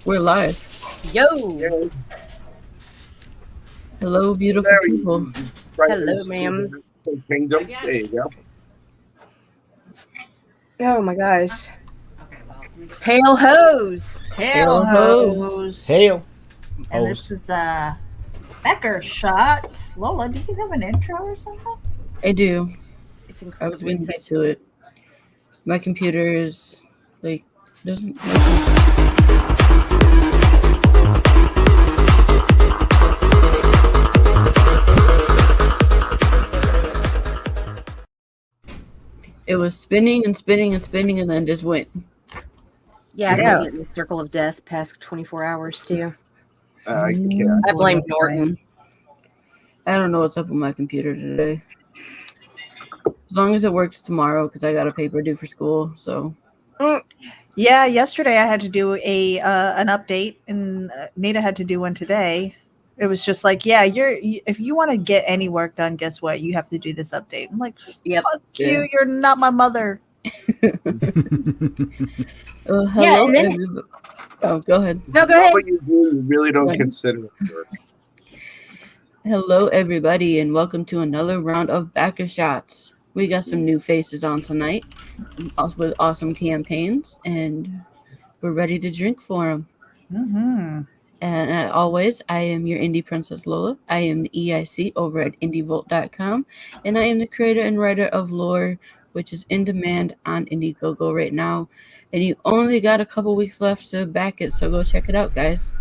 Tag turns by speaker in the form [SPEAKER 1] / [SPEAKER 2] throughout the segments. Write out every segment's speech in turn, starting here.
[SPEAKER 1] We're live.
[SPEAKER 2] Yo.
[SPEAKER 1] Hello, beautiful
[SPEAKER 3] Very
[SPEAKER 1] people.
[SPEAKER 3] easy. Right
[SPEAKER 2] Hello,
[SPEAKER 3] into
[SPEAKER 2] ma'am.
[SPEAKER 3] the kingdom. There you go.
[SPEAKER 2] Oh my gosh. Hail hose.
[SPEAKER 4] Hail
[SPEAKER 1] Hail ho.
[SPEAKER 4] hose.
[SPEAKER 5] Hail.
[SPEAKER 4] And
[SPEAKER 5] Hose.
[SPEAKER 4] this is Becker Shots. Lola, do you have an intro or something?
[SPEAKER 1] I do.
[SPEAKER 2] It's
[SPEAKER 1] I was
[SPEAKER 2] incredibly
[SPEAKER 1] going to get
[SPEAKER 2] sexy.
[SPEAKER 1] to it. My computer is doesn't. It was spinning and spinning and spinning and then just went.
[SPEAKER 2] Yeah, I
[SPEAKER 4] Yeah.
[SPEAKER 2] can't get in the circle of death past 24 hours too.
[SPEAKER 3] I can't.
[SPEAKER 2] I blame Norton.
[SPEAKER 1] I don't know what's up with my computer today. As long as it works tomorrow, because I got a paper due for school. So
[SPEAKER 4] Yeah, yesterday I had to do an update, and Nita had to do one today. It was just like, yeah, if you want to get any work done, guess what? You have to do this update. I'm like,
[SPEAKER 2] Yep.
[SPEAKER 4] fuck you, you're not my mother.
[SPEAKER 1] hello,
[SPEAKER 2] Yeah, and then-
[SPEAKER 1] everybody. Oh, go ahead.
[SPEAKER 2] No, go ahead.
[SPEAKER 3] What you do, you really don't
[SPEAKER 1] Right.
[SPEAKER 3] consider it work.
[SPEAKER 1] Hello, everybody, and welcome to another round of Backer Shots. We got some new faces on tonight with awesome campaigns, and we're ready to drink for them.
[SPEAKER 4] Mm-hmm.
[SPEAKER 1] And as always, I am your indie princess Lola. I am the EIC over at indievolt.com, and I am the creator and writer of Lore, which is in demand on Indiegogo right now. And you only got a couple weeks left to back it, so go check it out, guys.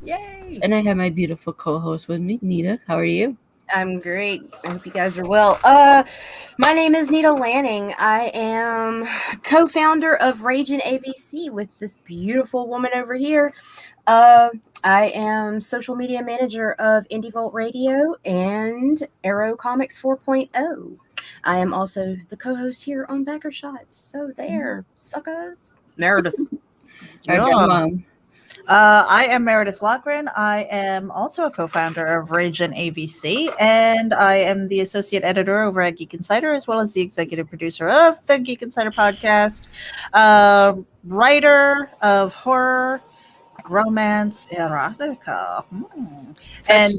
[SPEAKER 2] Yay.
[SPEAKER 1] And I have my beautiful co-host with me, Nita. How are you?
[SPEAKER 2] I'm great. I hope you guys are well. My name is Nita Lanning. I am co-founder of Rage and ABC with this beautiful woman over here. I am social media manager of Indie Volt Radio and Arrow Comics 4.0. I am also the co-host here on Backer Shots. So there, suckers. Meredith.
[SPEAKER 1] Our
[SPEAKER 4] Yeah.
[SPEAKER 1] dead mom.
[SPEAKER 4] I am Meredith Lochran. I am also a co-founder of Rage and ABC, and I am the associate editor over at Geek Insider, as well as the executive producer of the Geek Insider podcast, writer of horror, romance, erotica. And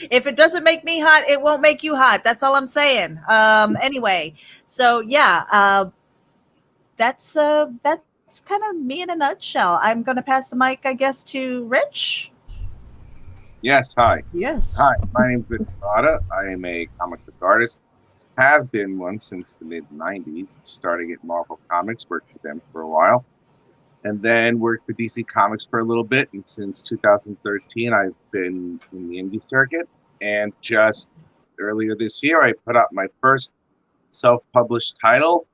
[SPEAKER 4] if it doesn't make me hot, it won't make you hot. That's all I'm saying. Anyway, so yeah, that's kind of me in a nutshell. I'm going to pass the mic, I guess, to Rich.
[SPEAKER 3] Yes, hi.
[SPEAKER 4] Yes.
[SPEAKER 3] Hi, my name's Rich Perotta. I am a comic book artist. Have been one since the mid-90s, starting at Marvel Comics, worked with them for a while. And then worked for DC Comics for a little bit. And since 2013, I've been in the indie circuit. And just earlier this year, I put out my first self-published title,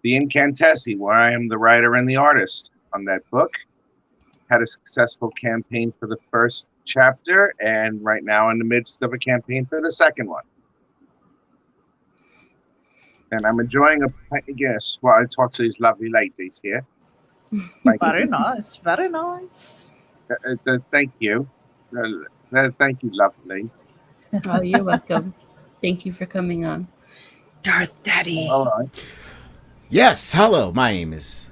[SPEAKER 3] The Incantessi, where I am the writer and the artist on that book. Had a successful campaign for the first chapter, and right now in the midst of a campaign for the second one. And I'm enjoying a pint of Guinness while I talk to these lovely ladies here.
[SPEAKER 4] Very nice. Very nice.
[SPEAKER 3] Thank you. Thank you, lovely.
[SPEAKER 1] Oh, you're welcome. Thank you for coming on.
[SPEAKER 4] Darth Daddy.
[SPEAKER 3] All right.
[SPEAKER 5] Yes, hello. My name is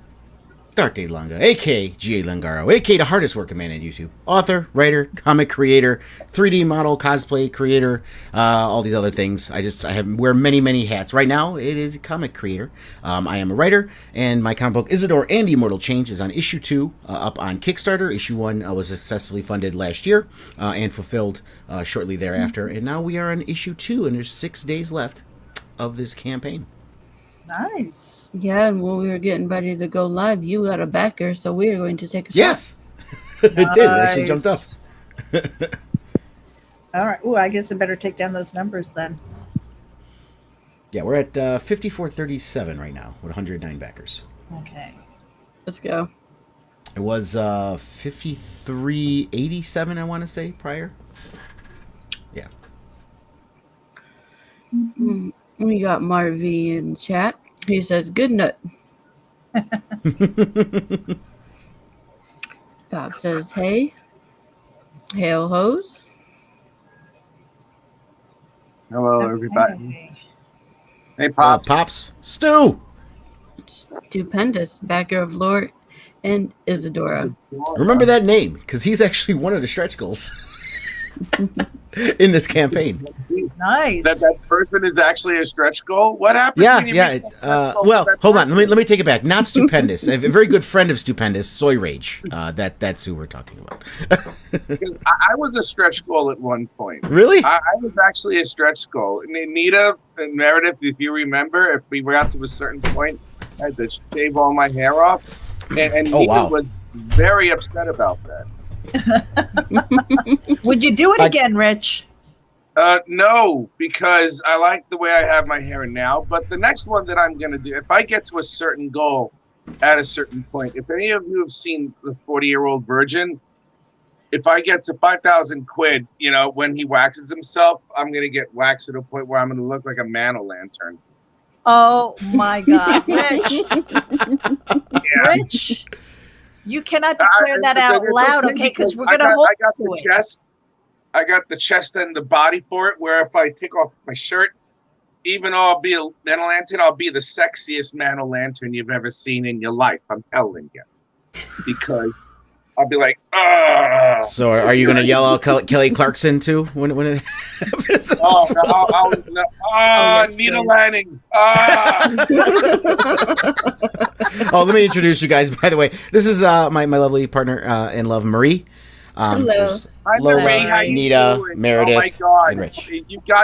[SPEAKER 5] Dark Day Lunga, andG.A. Lungaro, aka the hardest working man on YouTube. Author, writer, comic creator, 3D model, cosplay creator, all these other things. I wear many hats. Right now, it is comic creator. I am a writer, and my comic book Isidore and the Immortal Chains is on issue 2, up on Kickstarter. Issue 1 was successfully funded last year and fulfilled shortly thereafter. And now we are on issue 2, and there's 6 days left of this campaign.
[SPEAKER 4] Nice.
[SPEAKER 1] Yeah, and when we were getting ready to go live, you got a backer, so we are going to take a shot.
[SPEAKER 5] Yes, it did. It actually jumped up.
[SPEAKER 4] All right. Oh, I guess I better take down those numbers then.
[SPEAKER 5] Yeah, we're at 5437 right now with 109 backers.
[SPEAKER 4] Okay.
[SPEAKER 1] Let's go.
[SPEAKER 5] It was 5387, I want to say, prior. Yeah.
[SPEAKER 1] We got Marvy in chat. He says, good nut. Bob says, hey. Hail hose.
[SPEAKER 3] Hello, everybody. Hey, Pops.
[SPEAKER 5] Pops. Stu!
[SPEAKER 1] Stupendous, backer of Lore and Isadora.
[SPEAKER 5] Remember that name, because he's actually one of the stretch goals in this campaign.
[SPEAKER 4] Nice.
[SPEAKER 3] That person is actually a stretch goal. What happened?
[SPEAKER 5] Yeah,
[SPEAKER 3] when you
[SPEAKER 5] yeah.
[SPEAKER 3] reach that stretch goal
[SPEAKER 5] Well,
[SPEAKER 3] for that
[SPEAKER 5] hold on.
[SPEAKER 3] person?
[SPEAKER 5] Let me take it back. Not Stupendous. A very good friend of Stupendous, Soy Rage. That's who we're talking about.
[SPEAKER 3] Because I was a stretch goal at one point.
[SPEAKER 5] Really?
[SPEAKER 3] I was actually a stretch goal. And Nita and Meredith, if you remember, if we got to a certain point, I had to shave all my hair off. And
[SPEAKER 5] Oh,
[SPEAKER 3] Nita
[SPEAKER 5] wow.
[SPEAKER 3] was very upset about that.
[SPEAKER 4] Would you do it again, Rich?
[SPEAKER 3] No, because I like the way I have my hair now. But the next one that I'm going to do, if I get to a certain goal at a certain point, if any of you have seen the 40-Year-Old Virgin, if I get to 5,000 quid, when he waxes himself, I'm going to get waxed to the point where I'm going to look like a man-o'-lantern.
[SPEAKER 4] Oh my God, Rich!
[SPEAKER 3] Yeah.
[SPEAKER 4] Rich, you cannot declare that out loud, okay? Because we're gonna hold
[SPEAKER 3] I got
[SPEAKER 4] to
[SPEAKER 3] the
[SPEAKER 4] it.
[SPEAKER 3] chest. I got the chest and the body for it. Where if I take off my shirt, even though I'll be a man-o'-lantern, I'll be the sexiest man-o'-lantern you've ever seen in your life. I'm telling you, because I'll be like, ugh.
[SPEAKER 5] So are you going to yell out Kelly Clarkson too when it happens?
[SPEAKER 3] Oh, no, no.
[SPEAKER 4] yes,
[SPEAKER 3] Nita
[SPEAKER 4] please.
[SPEAKER 3] Lanning.
[SPEAKER 5] Oh, let me introduce you guys. By the way, this is my lovely partner in love, Marie.
[SPEAKER 1] Hello.
[SPEAKER 5] There's
[SPEAKER 3] Hi,
[SPEAKER 5] Lola,
[SPEAKER 3] Marie. How you
[SPEAKER 5] Nita,
[SPEAKER 3] doing?
[SPEAKER 5] Meredith,
[SPEAKER 3] oh my God.
[SPEAKER 5] and Rich.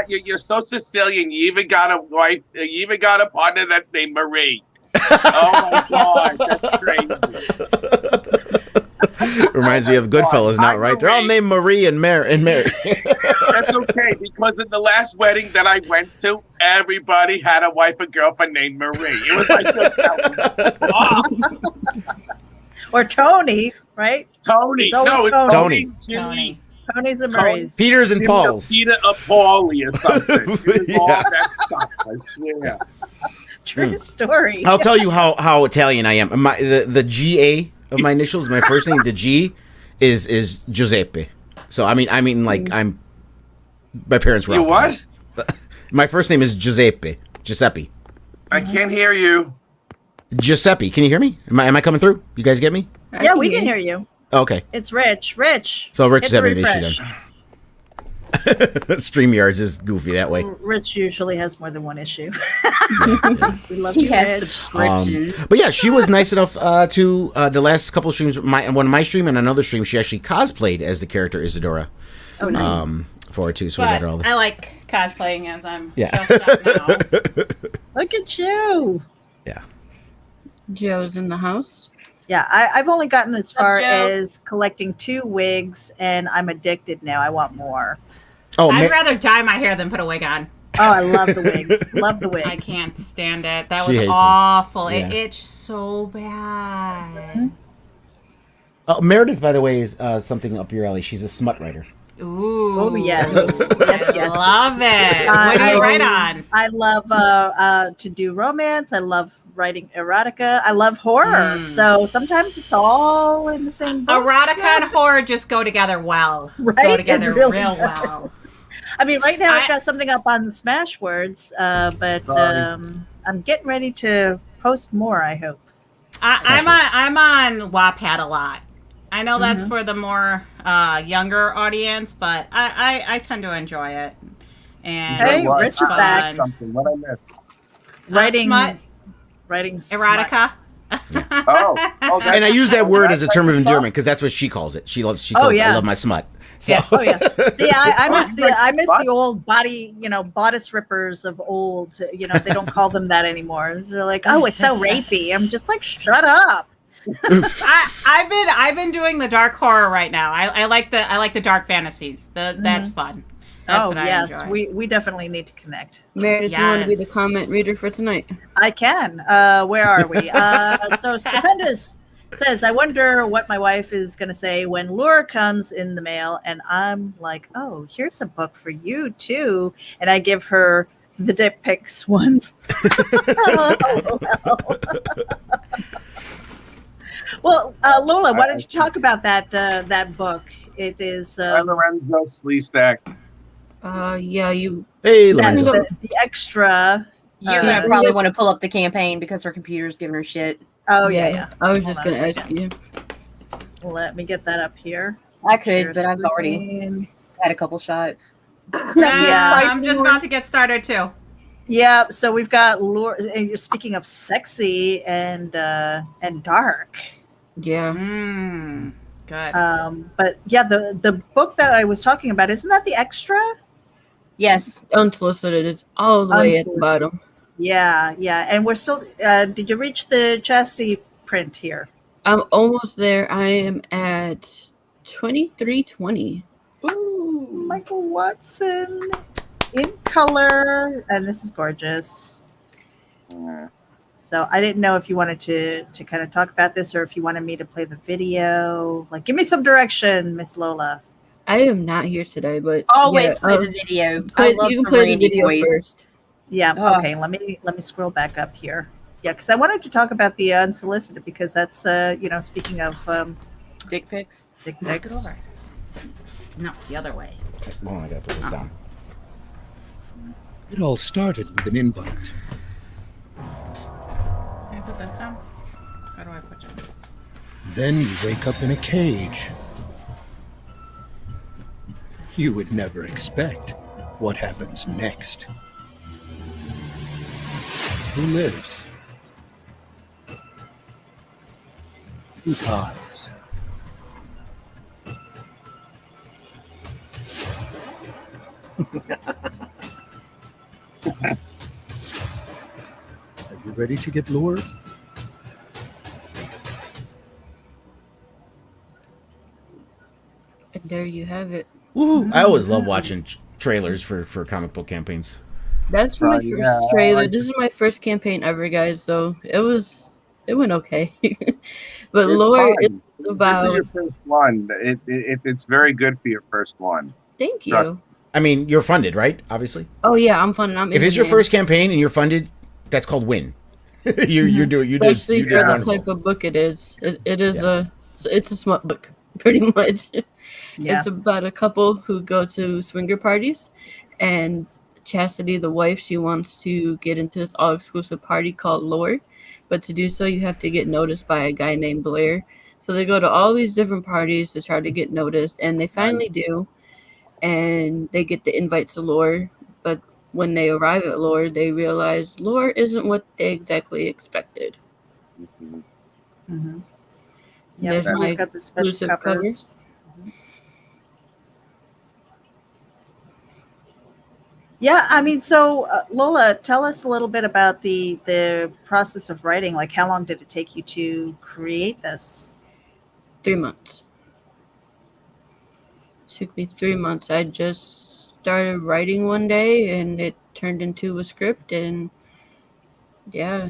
[SPEAKER 3] You're so Sicilian. You even got a wife. You even got a partner that's named Marie. Oh my God, that's crazy.
[SPEAKER 5] Reminds me of Goodfellas,
[SPEAKER 3] Hi,
[SPEAKER 5] not right? They're all
[SPEAKER 3] Marie.
[SPEAKER 5] named Marie and Mary.
[SPEAKER 3] That's okay, because in the last wedding that I went to, everybody had a wife or girlfriend named Marie. It was like
[SPEAKER 4] Or Tony, right?
[SPEAKER 3] Tony.
[SPEAKER 4] It's always
[SPEAKER 3] No, it's
[SPEAKER 5] Tony.
[SPEAKER 3] Jimmy,
[SPEAKER 4] Tony's and
[SPEAKER 3] Tony.
[SPEAKER 4] Marie's.
[SPEAKER 5] Peters and
[SPEAKER 3] Jimmy
[SPEAKER 5] Paul's.
[SPEAKER 3] Peter or Paulie or something. It was all
[SPEAKER 5] Yeah.
[SPEAKER 3] that stuff, I swear.
[SPEAKER 4] True story.
[SPEAKER 5] I'll tell you how Italian I am. The G.A. of my initials, my first name, the G, is Giuseppe. So I mean, like I'm. My parents were.
[SPEAKER 3] You
[SPEAKER 5] off the
[SPEAKER 3] what?
[SPEAKER 5] bat. My first name is Giuseppe. Giuseppe.
[SPEAKER 3] I can't hear you.
[SPEAKER 5] Giuseppe. Can you hear me? Am I coming through? You guys get me?
[SPEAKER 4] Yeah, we can hear you.
[SPEAKER 5] Okay.
[SPEAKER 4] It's Rich. Rich.
[SPEAKER 5] So Rich
[SPEAKER 4] Hit
[SPEAKER 5] is
[SPEAKER 4] the
[SPEAKER 5] having an issue
[SPEAKER 4] refresh.
[SPEAKER 5] then. StreamYards is goofy that way.
[SPEAKER 4] Rich usually has more than one issue. We love
[SPEAKER 1] He
[SPEAKER 4] you,
[SPEAKER 1] has
[SPEAKER 4] Rich.
[SPEAKER 1] subscriptions.
[SPEAKER 5] But yeah, she was nice enough to the last couple of streams, one of my stream and another stream, she actually cosplayed as the character Isadora.
[SPEAKER 1] Oh, nice.
[SPEAKER 5] For it too, so we
[SPEAKER 6] But
[SPEAKER 5] got all
[SPEAKER 6] I like cosplaying as I'm
[SPEAKER 5] Yeah.
[SPEAKER 6] dressed up now.
[SPEAKER 4] Look at you.
[SPEAKER 5] Yeah.
[SPEAKER 1] Joe's in the house.
[SPEAKER 4] Yeah, I've only gotten as far
[SPEAKER 2] Joe?
[SPEAKER 4] as collecting 2 wigs, and I'm addicted now. I want more.
[SPEAKER 5] Oh,
[SPEAKER 6] I'd rather dye my hair than put a wig on.
[SPEAKER 4] Oh, I love the wigs. Love the wigs.
[SPEAKER 6] I can't stand it. That
[SPEAKER 5] She
[SPEAKER 6] was
[SPEAKER 5] hates them.
[SPEAKER 6] awful.
[SPEAKER 5] Yeah.
[SPEAKER 6] It itched so bad.
[SPEAKER 5] Meredith, by the way, is something up your alley. She's a smut writer.
[SPEAKER 6] Ooh.
[SPEAKER 4] Oh, yes. Yes, yes.
[SPEAKER 6] Love it. What do you write on?
[SPEAKER 4] I love to do romance. I love writing erotica. I love horror. So sometimes it's all in the same book.
[SPEAKER 6] Erotica and horror just go together well.
[SPEAKER 4] Right?
[SPEAKER 6] Go
[SPEAKER 4] It
[SPEAKER 6] together
[SPEAKER 4] really
[SPEAKER 6] real
[SPEAKER 4] does.
[SPEAKER 6] well.
[SPEAKER 4] I mean, right now I've
[SPEAKER 6] I-
[SPEAKER 4] got something up on Smashwords, but I'm getting ready to post more, I hope.
[SPEAKER 6] I'm on Wattpad a lot. I know that's for the more younger audience, but I tend to enjoy it. And
[SPEAKER 4] Hey,
[SPEAKER 6] it's
[SPEAKER 4] Rich is
[SPEAKER 6] fun.
[SPEAKER 4] back.
[SPEAKER 3] Something. What I missed?
[SPEAKER 6] Smut?
[SPEAKER 4] Writing
[SPEAKER 6] Erotica.
[SPEAKER 3] Oh,
[SPEAKER 5] And I use that word as a term of endearment because that's what she calls it. She calls
[SPEAKER 4] Oh,
[SPEAKER 5] it,
[SPEAKER 4] yeah.
[SPEAKER 5] I love my smut. So.
[SPEAKER 6] Yeah.
[SPEAKER 4] Oh yeah. See, I miss
[SPEAKER 3] fun.
[SPEAKER 4] the old bodice rippers of old. They don't call them that anymore. They're like, oh, it's so rapey. I'm just like, shut up.
[SPEAKER 6] I've been doing the dark horror right now. I like the dark fantasies. That's fun. That's
[SPEAKER 4] Oh
[SPEAKER 6] what I
[SPEAKER 4] yes,
[SPEAKER 6] enjoy.
[SPEAKER 4] we definitely need to connect.
[SPEAKER 1] Meredith, you want to be the
[SPEAKER 6] Yes.
[SPEAKER 1] comment reader for tonight?
[SPEAKER 4] I can. Where are we? So Stupendous says, I wonder what my wife is going to say when Lure comes in the mail. And I'm like, oh, here's a book for you, too. And I give her the dick pics one. Well, Lola, why don't you talk about that book? It is
[SPEAKER 3] Lorenzo Sleestack.
[SPEAKER 1] Yeah, you.
[SPEAKER 5] Hey,
[SPEAKER 4] that's
[SPEAKER 5] Lorenzo.
[SPEAKER 4] the extra
[SPEAKER 6] You're
[SPEAKER 2] She
[SPEAKER 6] good.
[SPEAKER 2] probably want to pull up the campaign because her computer's giving her shit.
[SPEAKER 4] Oh yeah.
[SPEAKER 1] I was
[SPEAKER 4] Hold
[SPEAKER 1] just
[SPEAKER 4] on a
[SPEAKER 1] gonna ask
[SPEAKER 4] second.
[SPEAKER 1] you.
[SPEAKER 4] Let me get that up here.
[SPEAKER 2] I could,
[SPEAKER 4] Share
[SPEAKER 2] but I've already
[SPEAKER 4] screen.
[SPEAKER 2] had a couple shots.
[SPEAKER 4] Yeah.
[SPEAKER 6] I'm just about to get started too.
[SPEAKER 4] Yeah, so we've got Lore. And you're speaking of sexy and dark.
[SPEAKER 1] Yeah.
[SPEAKER 6] Good.
[SPEAKER 4] But yeah, the book that I was talking about, isn't that the extra?
[SPEAKER 2] Yes.
[SPEAKER 1] Unsolicited. It's all the way at the
[SPEAKER 4] Unsolicited.
[SPEAKER 1] bottom.
[SPEAKER 4] Yeah, and we're still. Did you reach the chastity print here?
[SPEAKER 1] I'm almost there. I am at 2320.
[SPEAKER 2] Ooh.
[SPEAKER 4] Michael Watson in color, and this is gorgeous.
[SPEAKER 3] Yeah.
[SPEAKER 4] So I didn't know if you wanted to kind of talk about this or if you wanted me to play the video. Like, give me some direction, Miss Lola.
[SPEAKER 1] I am not here today, but
[SPEAKER 2] Always
[SPEAKER 1] yeah,
[SPEAKER 2] play the video. I love
[SPEAKER 1] you can
[SPEAKER 2] the
[SPEAKER 1] play the
[SPEAKER 2] Randy
[SPEAKER 1] video
[SPEAKER 2] voice.
[SPEAKER 1] first.
[SPEAKER 4] Yeah.
[SPEAKER 2] Oh.
[SPEAKER 4] Okay. Let me scroll back up here. Yeah, because I wanted to talk about the unsolicited because that's speaking of
[SPEAKER 2] Dick pics.
[SPEAKER 4] dick
[SPEAKER 6] Let's get
[SPEAKER 4] pics.
[SPEAKER 6] over. No, the other way.
[SPEAKER 5] Hold on, I gotta put this down.
[SPEAKER 7] It all started with an invite.
[SPEAKER 6] Can I put this down? How do I put it?
[SPEAKER 7] Then you wake up in a cage. You would never expect what happens next. Who lives? Who dies? Are you ready to get lured?
[SPEAKER 1] And there you have it.
[SPEAKER 5] Woohoo! I always love watching trailers for comic book campaigns.
[SPEAKER 1] That's my
[SPEAKER 3] Yeah,
[SPEAKER 1] first trailer. This is my first campaign ever, guys. So it went okay. But
[SPEAKER 3] It's
[SPEAKER 1] Lore is
[SPEAKER 3] fun. This is
[SPEAKER 1] about.
[SPEAKER 3] your first one. It's very good for your first one.
[SPEAKER 1] Thank
[SPEAKER 3] Trust
[SPEAKER 1] you.
[SPEAKER 5] I mean, you're funded, right? Obviously.
[SPEAKER 1] Oh yeah, I'm fun. I'm
[SPEAKER 5] If it's your
[SPEAKER 1] in-demand.
[SPEAKER 5] first campaign and you're funded, that's called win. you're doing you did
[SPEAKER 1] Especially
[SPEAKER 5] you
[SPEAKER 1] for
[SPEAKER 5] did
[SPEAKER 1] the
[SPEAKER 5] wonderful.
[SPEAKER 1] type of book it is. It is
[SPEAKER 5] Yeah.
[SPEAKER 1] it's a smut book, pretty much.
[SPEAKER 4] Yeah.
[SPEAKER 1] It's about a couple who go to swinger parties, and Chastity, the wife, she wants to get into this all-exclusive party called Lore, but to do so, you have to get noticed by a guy named Blair. So they go to all these different parties to try to get noticed, and they finally do, and they get the invite to Lore. But when they arrive at Lore, they realize Lore isn't what they exactly expected.
[SPEAKER 3] Mhm.
[SPEAKER 4] Mm-hmm. Yeah,
[SPEAKER 1] There's
[SPEAKER 4] we've
[SPEAKER 1] my
[SPEAKER 4] got the special
[SPEAKER 1] exclusive
[SPEAKER 4] covers. Yeah, I mean, so Lola, tell us a little bit about the process of writing. Like, how long did it take you to create this?
[SPEAKER 1] 3 months. Took me 3 months. I just started writing one day, and it turned into a script, and yeah,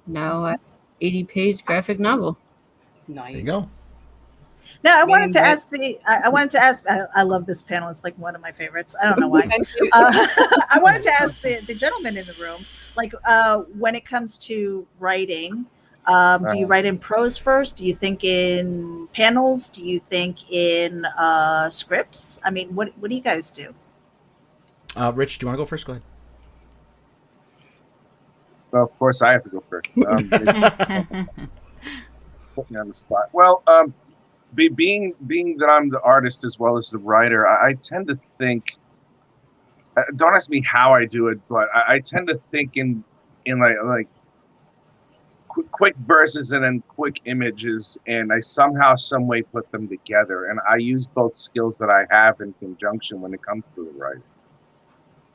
[SPEAKER 1] now I have 80-page graphic novel.
[SPEAKER 2] Nice.
[SPEAKER 5] There you go.
[SPEAKER 4] Now, I
[SPEAKER 2] Man,
[SPEAKER 4] wanted to
[SPEAKER 2] right.
[SPEAKER 4] ask I wanted to ask. I love this panel. It's like one of my favorites. I don't know why.
[SPEAKER 2] Thank you.
[SPEAKER 4] I wanted to ask the gentleman in the room, like, when it comes to writing, do you write in prose first? Do you think in panels? Do you think in scripts? I mean, what do you guys do?
[SPEAKER 5] Rich, do you want to go first? Go ahead.
[SPEAKER 3] Well, of course, I have to go first. Put me on the spot. Well, being that I'm the artist as well as the writer, I tend to think. Don't ask me how I do it, but I tend to think in like quick verses and then quick images, and I somehow, some way put them together. And I use both skills that I have in conjunction when it comes to the writing.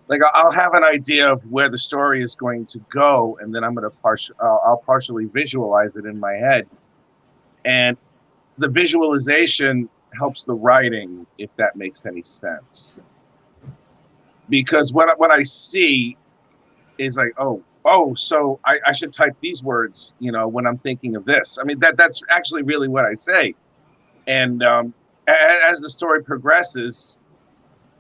[SPEAKER 3] Like, I'll have an idea of where the story is going to go, and then I'm going to I'll partially visualize it in my head, and the visualization helps the writing, if that makes any sense. Because what I see is like, oh, so I should type these words, when I'm thinking of this. I mean, that's actually really what I say. And as the story progresses,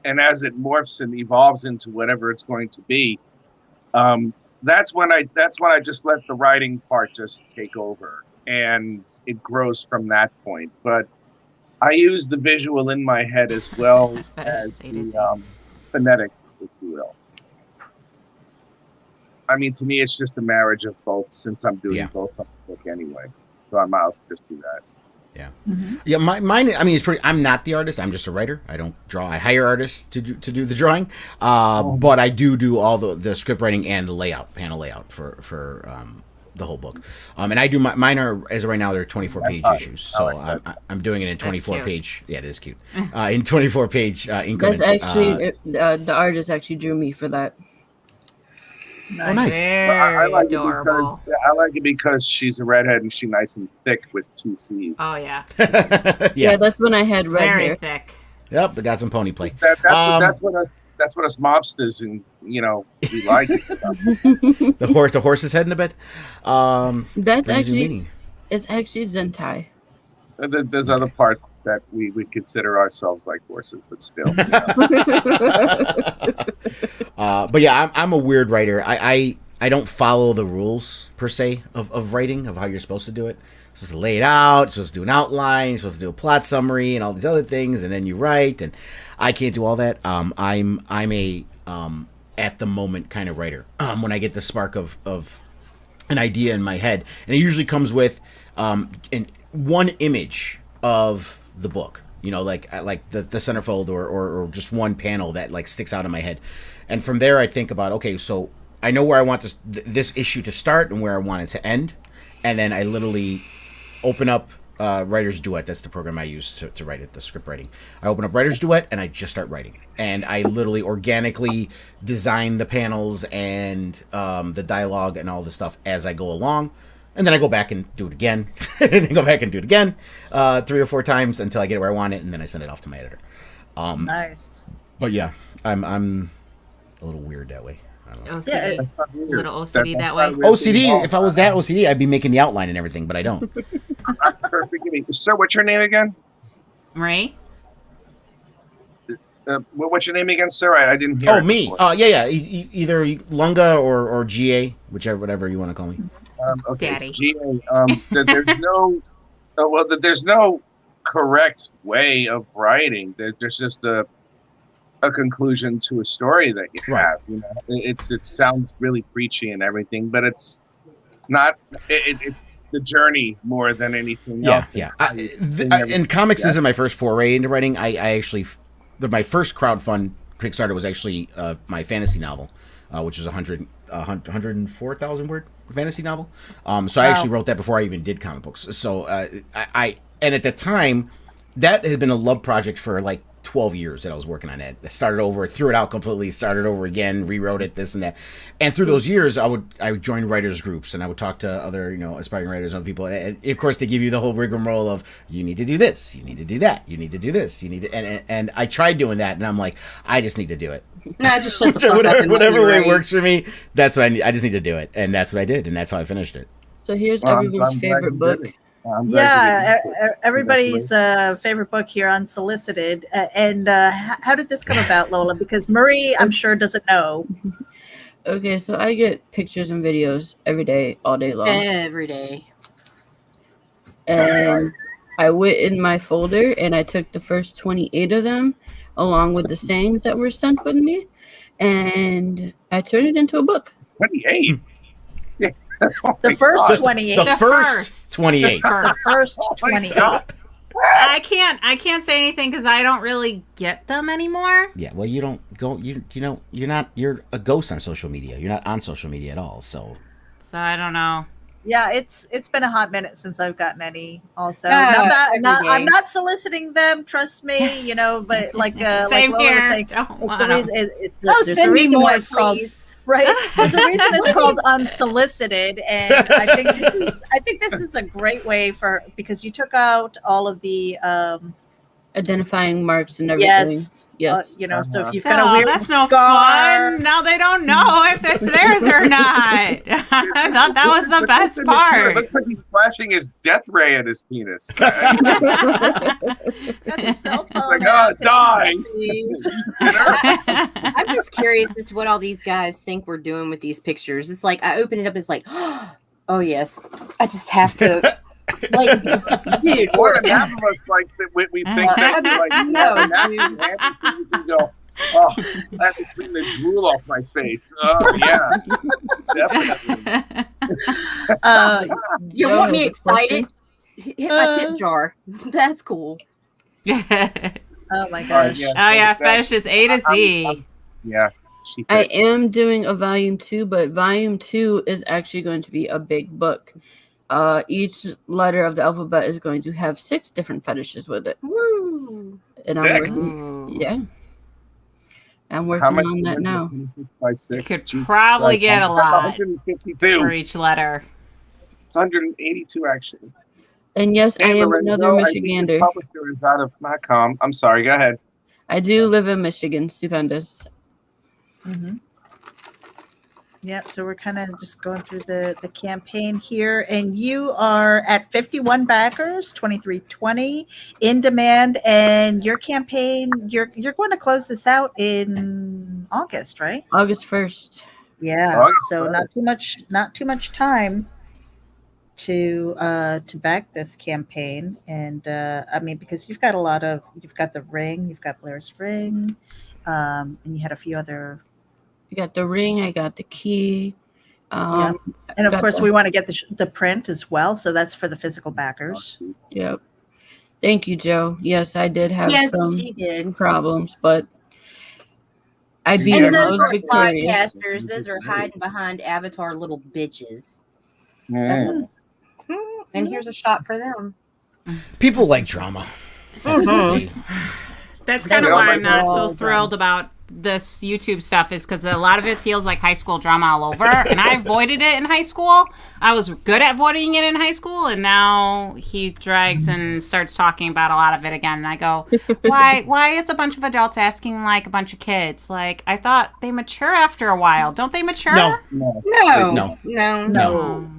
[SPEAKER 3] and as it morphs and evolves into whatever it's going to be, that's when I just let the writing part just take over, and it grows from that point. But I use the visual in my head as well as the phonetic, if you will. I mean, to me, it's just a marriage of both. Since I'm doing both on the book anyway, so I'll just do that.
[SPEAKER 5] Yeah, yeah. Mine. I mean, it's pretty. I'm not the artist. I'm just a writer. I don't draw. I hire artists to do the drawing. But I do all the script writing and the panel layout for the whole book. And I do mine are as of right now they're 24 page issues. So I'm doing it in 24 page. Yeah, it is cute. In 24 page increments.
[SPEAKER 1] That's actually the artist actually drew me for that.
[SPEAKER 5] Oh, nice.
[SPEAKER 3] I like
[SPEAKER 6] Adorable.
[SPEAKER 3] I like it because she's a redhead and she's nice and thick with 2 C's.
[SPEAKER 6] Oh yeah.
[SPEAKER 1] Yeah, that's when I had red
[SPEAKER 6] Very
[SPEAKER 1] hair.
[SPEAKER 6] thick.
[SPEAKER 5] Yep, but got some pony play.
[SPEAKER 3] That's what us mobsters and we like.
[SPEAKER 5] the horse's head in the bed.
[SPEAKER 1] It's actually Zentai.
[SPEAKER 3] There's other parts that we would consider ourselves like horses, but still.
[SPEAKER 5] But yeah, I'm a weird writer. I don't follow the rules per se of writing, of how you're supposed to do it. You're supposed to lay it out, you're supposed to do an outline, you're supposed to do a plot summary and all these other things, and then you write, and I can't do all that. I'm a at the moment kind of writer. When I get the spark of an idea in my head, and it usually comes with one image of the book, like the centerfold or just one panel that like sticks out in my head, and from there I think about, okay, so I know where I want this issue to start and where I want it to end, and then I literally open up Writer's Duet. That's the program I use to write it, the script writing. I open up Writer's Duet and I just start writing, and I literally organically design the panels and the dialogue and all the stuff as I go along. And then I go back and do it again, and then go back and do it again 3 or 4 times until I get it where I want it, and then I send it off to my editor.
[SPEAKER 4] Nice.
[SPEAKER 5] But yeah, I'm a little weird that way. I don't know.
[SPEAKER 6] OCD, little OCD that way.
[SPEAKER 5] OCD. If I was that OCD, I'd be making the outline and everything, but I don't.
[SPEAKER 3] Sir, what's your name again?
[SPEAKER 6] Ray?
[SPEAKER 3] What's your name again, sir? I didn't hear.
[SPEAKER 5] Oh, me. Yeah. Either Lunga or GA, whatever you want to call me.
[SPEAKER 3] Okay,
[SPEAKER 6] Daddy.
[SPEAKER 3] GA. There's no correct way of writing. There's just a conclusion to a story that you have. It sounds really preachy and everything, but it's not. It's the journey more than anything else.
[SPEAKER 5] Yeah. And comics isn't my first foray into writing. I actually, my first crowdfund Kickstarter was actually my fantasy novel, which was 104,000 word fantasy novel. So I actually wrote that before I even did comic books. So I at the time, that had been a love project for like 12 years that I was working on it. I started over, threw it out completely, started over again, rewrote it, this and that. And through those years, I would join writers groups and I would talk to other, aspiring writers and other people. And of course, they give you the whole rigmarole of, you need to do this, you need to do that, you need to do this, you need to, and I tried doing that, and I'm like, I just need to do it.
[SPEAKER 2] No, just shut the fuck up and
[SPEAKER 5] whatever way works for me, that's what I need. I just need to do it, and that's what I did, and that's how I finished it.
[SPEAKER 1] So here's everyone's favorite book.
[SPEAKER 4] Everybody's favorite book here, Unsolicited. And how did this come about, Lola? Because Marie, I'm sure, doesn't know.
[SPEAKER 1] Okay, so I get pictures and videos every day, all day long.
[SPEAKER 2] Every day.
[SPEAKER 1] And I went in my folder and I took the first 28 of them, along with the sayings that were sent with me, and I turned it into a book.
[SPEAKER 3] 28? Yeah.
[SPEAKER 4] The first 28.
[SPEAKER 5] The first 28.
[SPEAKER 4] The first 28.
[SPEAKER 6] I can't say anything because I don't really get them anymore.
[SPEAKER 5] Yeah, well, you don't go. You're a ghost on social media. You're not on social media at all. So
[SPEAKER 6] I don't know.
[SPEAKER 4] Yeah, it's been a hot minute since I've gotten any. Also, I'm not soliciting them. Trust me, But like
[SPEAKER 6] Same
[SPEAKER 4] Lola
[SPEAKER 6] here.
[SPEAKER 4] was saying,
[SPEAKER 6] Don't
[SPEAKER 4] it's the reason. There's
[SPEAKER 2] send
[SPEAKER 4] a
[SPEAKER 2] me
[SPEAKER 4] reason
[SPEAKER 2] more,
[SPEAKER 4] why it's called.
[SPEAKER 2] please.
[SPEAKER 4] Right. There's a reason it's called Unsolicited, and I think this is a great way because you took out all of the
[SPEAKER 1] Identifying marks and everything. Yes.
[SPEAKER 4] So if you've got a weird
[SPEAKER 6] that's no
[SPEAKER 4] scar,
[SPEAKER 6] fun. Now they don't know if it's theirs or not. I thought that was the best part.
[SPEAKER 3] It looks like he's flashing his death ray at his penis.
[SPEAKER 4] got the cell phone
[SPEAKER 3] Like,
[SPEAKER 4] out,
[SPEAKER 3] die.
[SPEAKER 4] please.
[SPEAKER 2] I'm just curious as to what all these guys think we're doing with these pictures. It's like I open it up, it's like, oh yes, I just have to. Like, dude,
[SPEAKER 3] More than half of us like that we think that like
[SPEAKER 2] no,
[SPEAKER 3] you can go, Oh, that would bring the drool off my face. Oh, yeah. Definitely.
[SPEAKER 2] You
[SPEAKER 1] Joe
[SPEAKER 2] want me
[SPEAKER 1] has a
[SPEAKER 2] excited?
[SPEAKER 1] question.
[SPEAKER 2] Hit my tip jar. That's cool.
[SPEAKER 4] Oh my
[SPEAKER 3] All right,
[SPEAKER 4] gosh.
[SPEAKER 3] yeah.
[SPEAKER 6] Oh yeah,
[SPEAKER 3] That-
[SPEAKER 6] fetishes A to Z.
[SPEAKER 3] yeah. She
[SPEAKER 1] I
[SPEAKER 3] said,
[SPEAKER 1] am doing a volume 2, but volume 2 is actually going to be a big book. Each letter of the alphabet is going to have 6 different fetishes with it.
[SPEAKER 2] Woo!
[SPEAKER 1] And
[SPEAKER 3] 6?
[SPEAKER 1] yeah. I'm
[SPEAKER 3] How
[SPEAKER 1] working
[SPEAKER 3] much
[SPEAKER 1] on that now.
[SPEAKER 3] by
[SPEAKER 6] You
[SPEAKER 3] 6?
[SPEAKER 6] could
[SPEAKER 3] Jesus
[SPEAKER 6] probably
[SPEAKER 3] Christ.
[SPEAKER 6] get a
[SPEAKER 3] That's
[SPEAKER 6] lot
[SPEAKER 3] 152.
[SPEAKER 6] for each letter.
[SPEAKER 3] It's 182 actually.
[SPEAKER 1] And yes, I
[SPEAKER 3] Hey,
[SPEAKER 1] am another
[SPEAKER 3] Lorenzo, I think your
[SPEAKER 1] Michigander.
[SPEAKER 3] publisher is out of Macom. I'm sorry. Go ahead.
[SPEAKER 1] I do live in Michigan. Stupendous.
[SPEAKER 4] Mm-hmm. Yeah, so we're kind of just going through the campaign here, and you are at 51 backers, 2320 in demand, and your campaign you're going to close this out in August, right?
[SPEAKER 1] August 1st.
[SPEAKER 4] Yeah,
[SPEAKER 3] August
[SPEAKER 4] so not too much time to back this campaign, and I mean because you've got the ring, you've got Blair's ring, and you had a few other.
[SPEAKER 1] I got the ring. I got the key.
[SPEAKER 4] Yeah. And of
[SPEAKER 1] got
[SPEAKER 4] course,
[SPEAKER 1] the-
[SPEAKER 4] we want to get the print as well. So that's for the physical backers.
[SPEAKER 1] Yep. Thank you, Joe. Yes, I did have
[SPEAKER 2] Yes,
[SPEAKER 1] some
[SPEAKER 2] she did.
[SPEAKER 1] problems, but I beat
[SPEAKER 2] And
[SPEAKER 1] him. I
[SPEAKER 2] those
[SPEAKER 1] was
[SPEAKER 2] are
[SPEAKER 1] victorious.
[SPEAKER 2] podcasters. Those are hiding behind avatar little bitches.
[SPEAKER 3] Mm.
[SPEAKER 2] And here's a shot for them.
[SPEAKER 5] People like drama. That's what they-
[SPEAKER 6] That's kind of
[SPEAKER 3] Yeah,
[SPEAKER 6] why
[SPEAKER 3] like
[SPEAKER 6] I'm not
[SPEAKER 3] all
[SPEAKER 6] so
[SPEAKER 3] the
[SPEAKER 6] thrilled about this YouTube stuff is because a lot of it feels like high school drama all over. And I avoided it in high school. I was good at avoiding it in high school. And now he drags and starts talking about a lot of it again. And I go, why is a bunch of adults asking like a bunch of kids? Like, I thought they mature after a while. Don't they mature?
[SPEAKER 5] No.
[SPEAKER 3] No.
[SPEAKER 2] No.
[SPEAKER 5] No.
[SPEAKER 4] No.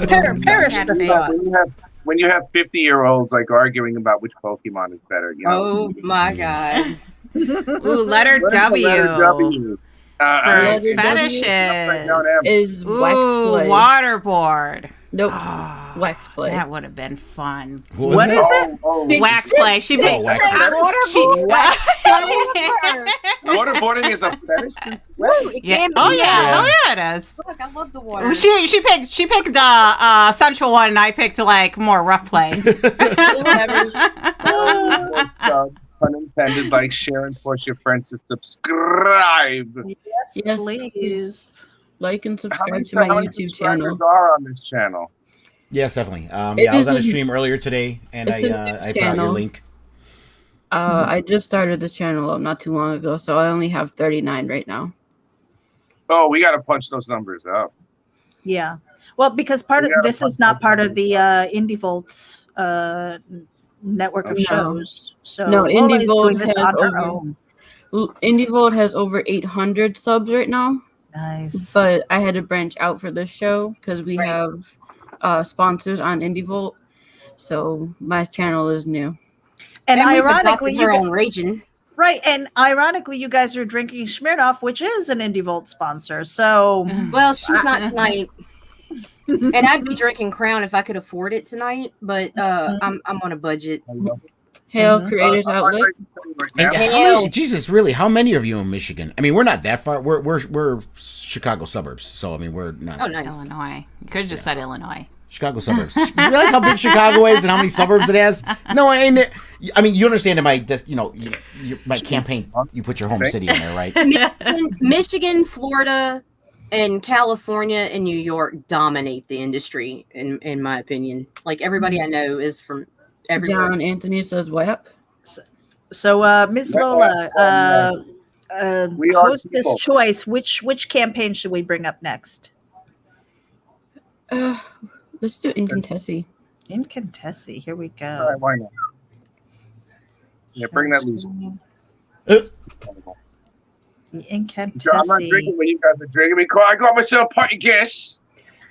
[SPEAKER 2] Perish
[SPEAKER 6] Sad
[SPEAKER 2] the
[SPEAKER 6] face.
[SPEAKER 2] thought.
[SPEAKER 3] When you have 50-year-olds like arguing about which Pokemon is better, you know.
[SPEAKER 2] Oh my god.
[SPEAKER 6] Ooh, letter
[SPEAKER 3] What is the
[SPEAKER 6] W.
[SPEAKER 3] letter W?
[SPEAKER 6] For
[SPEAKER 1] Letter W?
[SPEAKER 6] fetishes.
[SPEAKER 1] Is wax
[SPEAKER 6] Ooh,
[SPEAKER 1] play.
[SPEAKER 6] waterboard.
[SPEAKER 1] Nope. Wax play.
[SPEAKER 6] That would have been fun.
[SPEAKER 5] What
[SPEAKER 4] is
[SPEAKER 5] it?
[SPEAKER 3] Oh,
[SPEAKER 6] Wax play. She
[SPEAKER 5] Oh, wax
[SPEAKER 3] waterboarding is a fetish?
[SPEAKER 6] Yeah. Oh yeah. Oh yeah, it is.
[SPEAKER 2] Look, I love the water.
[SPEAKER 6] She picked the sensual one, and I picked like more rough play.
[SPEAKER 3] Pun intended. Like, share, and force your friends to subscribe.
[SPEAKER 1] Yes,
[SPEAKER 4] Please.
[SPEAKER 1] like and
[SPEAKER 3] How
[SPEAKER 1] subscribe
[SPEAKER 3] many,
[SPEAKER 1] to my
[SPEAKER 3] how many
[SPEAKER 1] YouTube
[SPEAKER 3] subscribers
[SPEAKER 1] channel.
[SPEAKER 3] are on this channel?
[SPEAKER 5] Yes, definitely.
[SPEAKER 1] It
[SPEAKER 5] Yeah, I was
[SPEAKER 1] is
[SPEAKER 5] on a
[SPEAKER 1] a-
[SPEAKER 5] stream earlier today, and
[SPEAKER 1] it's a new
[SPEAKER 5] I put out your
[SPEAKER 1] channel.
[SPEAKER 5] link.
[SPEAKER 1] I just started the channel up not too long ago, so I only have 39 right now.
[SPEAKER 3] Oh, we got to punch those numbers up.
[SPEAKER 4] Yeah. Well, because part of
[SPEAKER 3] We gotta
[SPEAKER 4] this is
[SPEAKER 3] punch
[SPEAKER 4] not
[SPEAKER 3] those
[SPEAKER 4] part of
[SPEAKER 3] numbers
[SPEAKER 4] the Indie Vault network of
[SPEAKER 1] No.
[SPEAKER 4] shows. So
[SPEAKER 1] No,
[SPEAKER 4] Lola
[SPEAKER 1] Indie
[SPEAKER 4] is
[SPEAKER 1] Vault
[SPEAKER 4] doing this
[SPEAKER 1] has
[SPEAKER 4] on her
[SPEAKER 1] over-
[SPEAKER 4] own.
[SPEAKER 1] Indie Vault has over 800 subs right now,
[SPEAKER 4] Nice.
[SPEAKER 1] but I had to branch out for this show because we
[SPEAKER 2] Right.
[SPEAKER 1] have sponsors on Indie Vault, so my channel is new.
[SPEAKER 4] and
[SPEAKER 2] we've
[SPEAKER 4] ironically,
[SPEAKER 2] adopted
[SPEAKER 4] you
[SPEAKER 2] her
[SPEAKER 4] gu-
[SPEAKER 2] own region.
[SPEAKER 4] right, and ironically, you guys are drinking Smirnoff, which is an Indie Vault sponsor. So
[SPEAKER 2] Well, she's not tonight. And I'd be drinking Crown if I could afford it tonight, but I'm on a budget.
[SPEAKER 1] Hail
[SPEAKER 4] Mhm.
[SPEAKER 1] Creators Outlet.
[SPEAKER 5] And
[SPEAKER 2] Yeah.
[SPEAKER 5] how many, Jesus, really? How many of you in Michigan? I mean, we're not that far. We're Chicago suburbs, so I mean, we're not
[SPEAKER 2] Oh, nice.
[SPEAKER 6] Illinois. You could have just said Illinois.
[SPEAKER 5] Chicago suburbs. You realize how big Chicago is and how many suburbs it has? No, ain't it? I mean, you understand in my, my campaign. You put your home city in there, right?
[SPEAKER 2] Michigan, Florida, and California and New York dominate the industry, in my opinion. Like everybody I know is from everywhere.
[SPEAKER 1] John Anthony says WAP.
[SPEAKER 4] So, Ms.
[SPEAKER 3] Yeah,
[SPEAKER 4] Lola,
[SPEAKER 3] we are
[SPEAKER 4] hostess
[SPEAKER 3] people.
[SPEAKER 4] choice. Which campaign should we bring up next?
[SPEAKER 1] Let's do Incontessi.
[SPEAKER 4] In Contessi. Here we
[SPEAKER 3] All
[SPEAKER 4] go.
[SPEAKER 3] right, why not? Yeah, bring that loose.
[SPEAKER 4] In
[SPEAKER 3] I'm not
[SPEAKER 4] Contessi.
[SPEAKER 3] drinking what you guys are drinking because I got myself a party guest.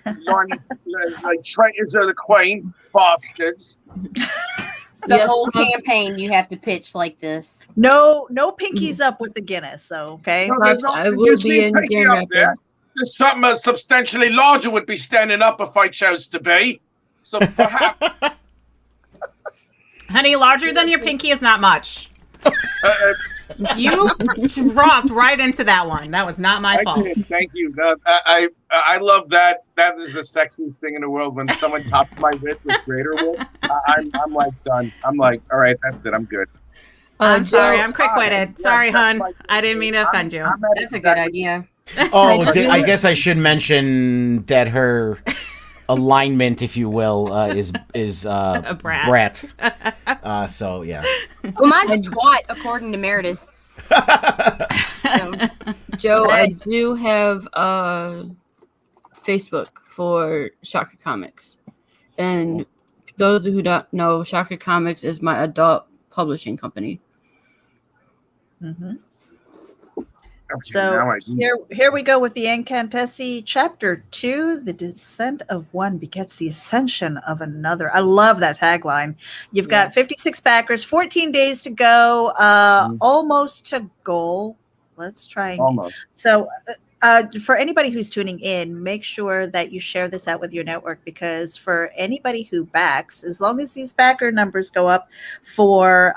[SPEAKER 3] Like traitors of the Queen, bastards.
[SPEAKER 2] The
[SPEAKER 1] Yes,
[SPEAKER 2] whole
[SPEAKER 1] Pops.
[SPEAKER 2] campaign you have to pitch like this.
[SPEAKER 4] No pinkies up with the Guinness. Okay.
[SPEAKER 3] No, there's
[SPEAKER 1] Pops, I
[SPEAKER 3] you
[SPEAKER 1] will
[SPEAKER 3] see
[SPEAKER 1] be
[SPEAKER 3] a
[SPEAKER 1] in
[SPEAKER 3] pinky
[SPEAKER 1] Grand
[SPEAKER 3] up there.
[SPEAKER 1] Rapids.
[SPEAKER 3] There's something substantially larger would be standing up if I chose to be. So perhaps
[SPEAKER 6] Honey, larger than your pinky is not much. You dropped right into that one. That was not my
[SPEAKER 3] I
[SPEAKER 6] fault.
[SPEAKER 3] did. Thank you. I love that. That is the sexiest thing in the world. When someone tops my wit with greater wit, I'm like done. I'm like, all right, that's it. I'm good.
[SPEAKER 6] I'm sorry.
[SPEAKER 1] Joe,
[SPEAKER 6] I'm quick-witted. Sorry, hun. I didn't mean to offend you.
[SPEAKER 2] That's a good idea.
[SPEAKER 5] Oh,
[SPEAKER 1] I
[SPEAKER 5] I guess I should mention that her alignment, if you will, is
[SPEAKER 6] A brat.
[SPEAKER 5] So yeah.
[SPEAKER 2] Well, mine's twat, according to Meredith.
[SPEAKER 1] Joe, I do have Facebook for Shocker Comics. And those who don't know, Shocker Comics is my adult publishing company.
[SPEAKER 4] Mhm.
[SPEAKER 3] Now
[SPEAKER 4] So
[SPEAKER 3] I do.
[SPEAKER 4] here we go with the Incantessi Chapter 2, The Descent of One Begets the Ascension of Another. I love that tagline. You've got 56 backers, 14 days to go, almost to goal. Let's try and
[SPEAKER 3] Almost.
[SPEAKER 4] So for anybody who's tuning in, make sure that you share this out with your network, because for anybody who backs, as long as these backer numbers go up for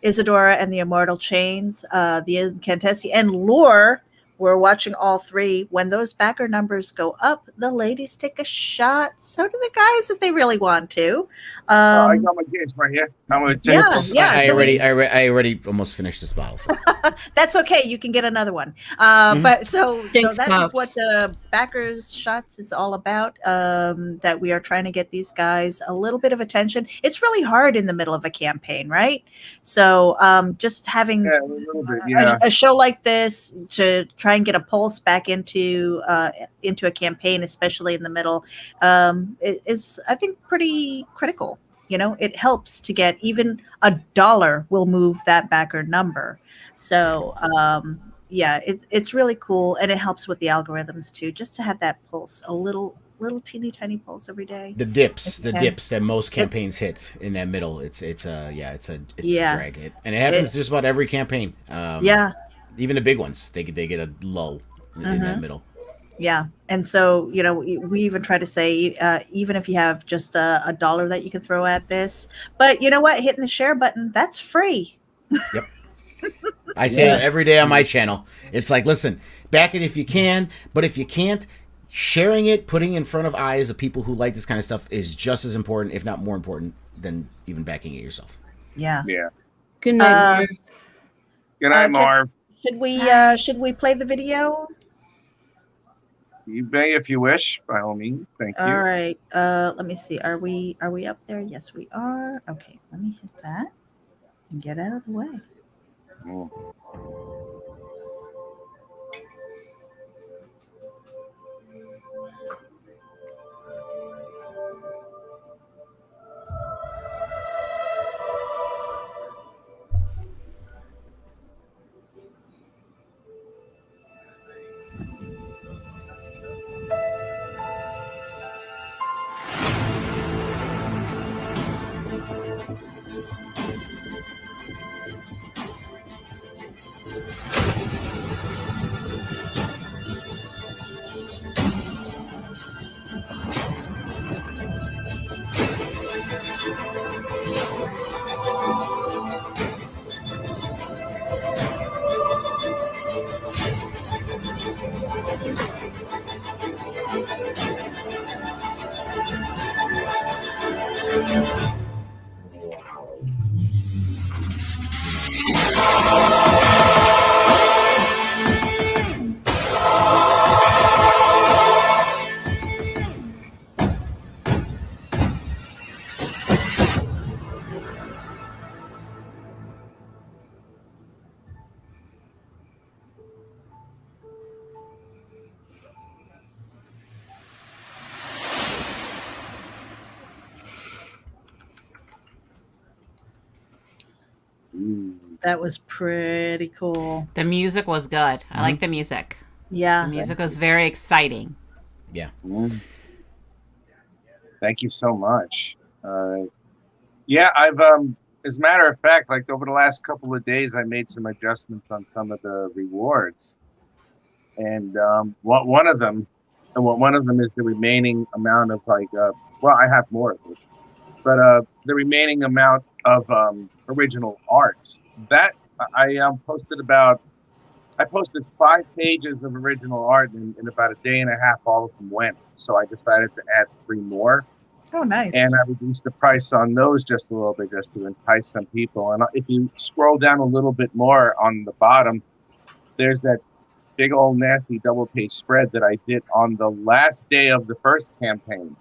[SPEAKER 4] Isadora and the Immortal Chains, the Incantessi, and Lore, we're watching all three. When those backer numbers go up, the ladies take a shot. So do the guys if they really want to.
[SPEAKER 3] I got my games right here. I'm gonna take
[SPEAKER 4] Yeah,
[SPEAKER 3] it.
[SPEAKER 4] yeah.
[SPEAKER 5] I
[SPEAKER 4] so we-
[SPEAKER 5] already almost finished this bottle. So.
[SPEAKER 4] That's okay. You can get another one. But so
[SPEAKER 1] Thanks,
[SPEAKER 4] that is
[SPEAKER 1] Pops.
[SPEAKER 4] what the backers shots is all about. That we are trying to get these guys a little bit of attention. It's really hard in the middle of a campaign, right? So just having
[SPEAKER 3] Yeah, a little bit. Yeah.
[SPEAKER 4] a show like this to try and get a pulse back into a campaign, especially in the middle, is I think pretty critical. You know, it helps to get even $1 will move that backer number. So yeah, it's really cool, and it helps with the algorithms too, just to have that pulse, a little teeny tiny pulse every day.
[SPEAKER 5] The dips
[SPEAKER 4] Okay.
[SPEAKER 5] that most campaigns hit in that middle. It's a drag hit, and it happens just about every campaign.
[SPEAKER 4] Yeah.
[SPEAKER 5] Even the big ones, they get a lull in that middle.
[SPEAKER 4] Yeah. And so, you know, we even try to say, even if you have just $1 that you can throw at this, but you know what? Hitting the share button, that's free.
[SPEAKER 5] Yep. I say it every day on my channel. It's like, listen, back it if you can, but if you can't, sharing it, putting it in front of eyes of people who like this kind of stuff is just as important, if not more important, than even backing it yourself.
[SPEAKER 4] Yeah.
[SPEAKER 3] Yeah.
[SPEAKER 1] Good night, Marv.
[SPEAKER 3] Good night, Marv.
[SPEAKER 4] Should we play the video?
[SPEAKER 3] You may if you wish, by all means. Thank you.
[SPEAKER 4] All right. Let me see. Are we up there? Yes, we are. Okay, let me hit that and get out of the way.
[SPEAKER 3] Mm.
[SPEAKER 4] That was pretty cool.
[SPEAKER 6] The music was good. I like the music.
[SPEAKER 4] Yeah.
[SPEAKER 6] The music was very exciting.
[SPEAKER 5] Yeah.
[SPEAKER 3] Mm. Thank you so much. Yeah, I've as a matter of fact, like over the last couple of days, I made some adjustments on some of the rewards, and one of them is the remaining amount of like, well, I have more of it, but the remaining amount of original art that I posted about. I posted 5 pages of original art, and in about a day and a half, all of them went. So I decided to add 3 more,
[SPEAKER 4] Oh, nice.
[SPEAKER 3] and I reduced the price on those just a little bit, just to entice some people. And if you scroll down a little bit more on the bottom, there's that big old nasty double page spread that I did on the last day of the first campaign.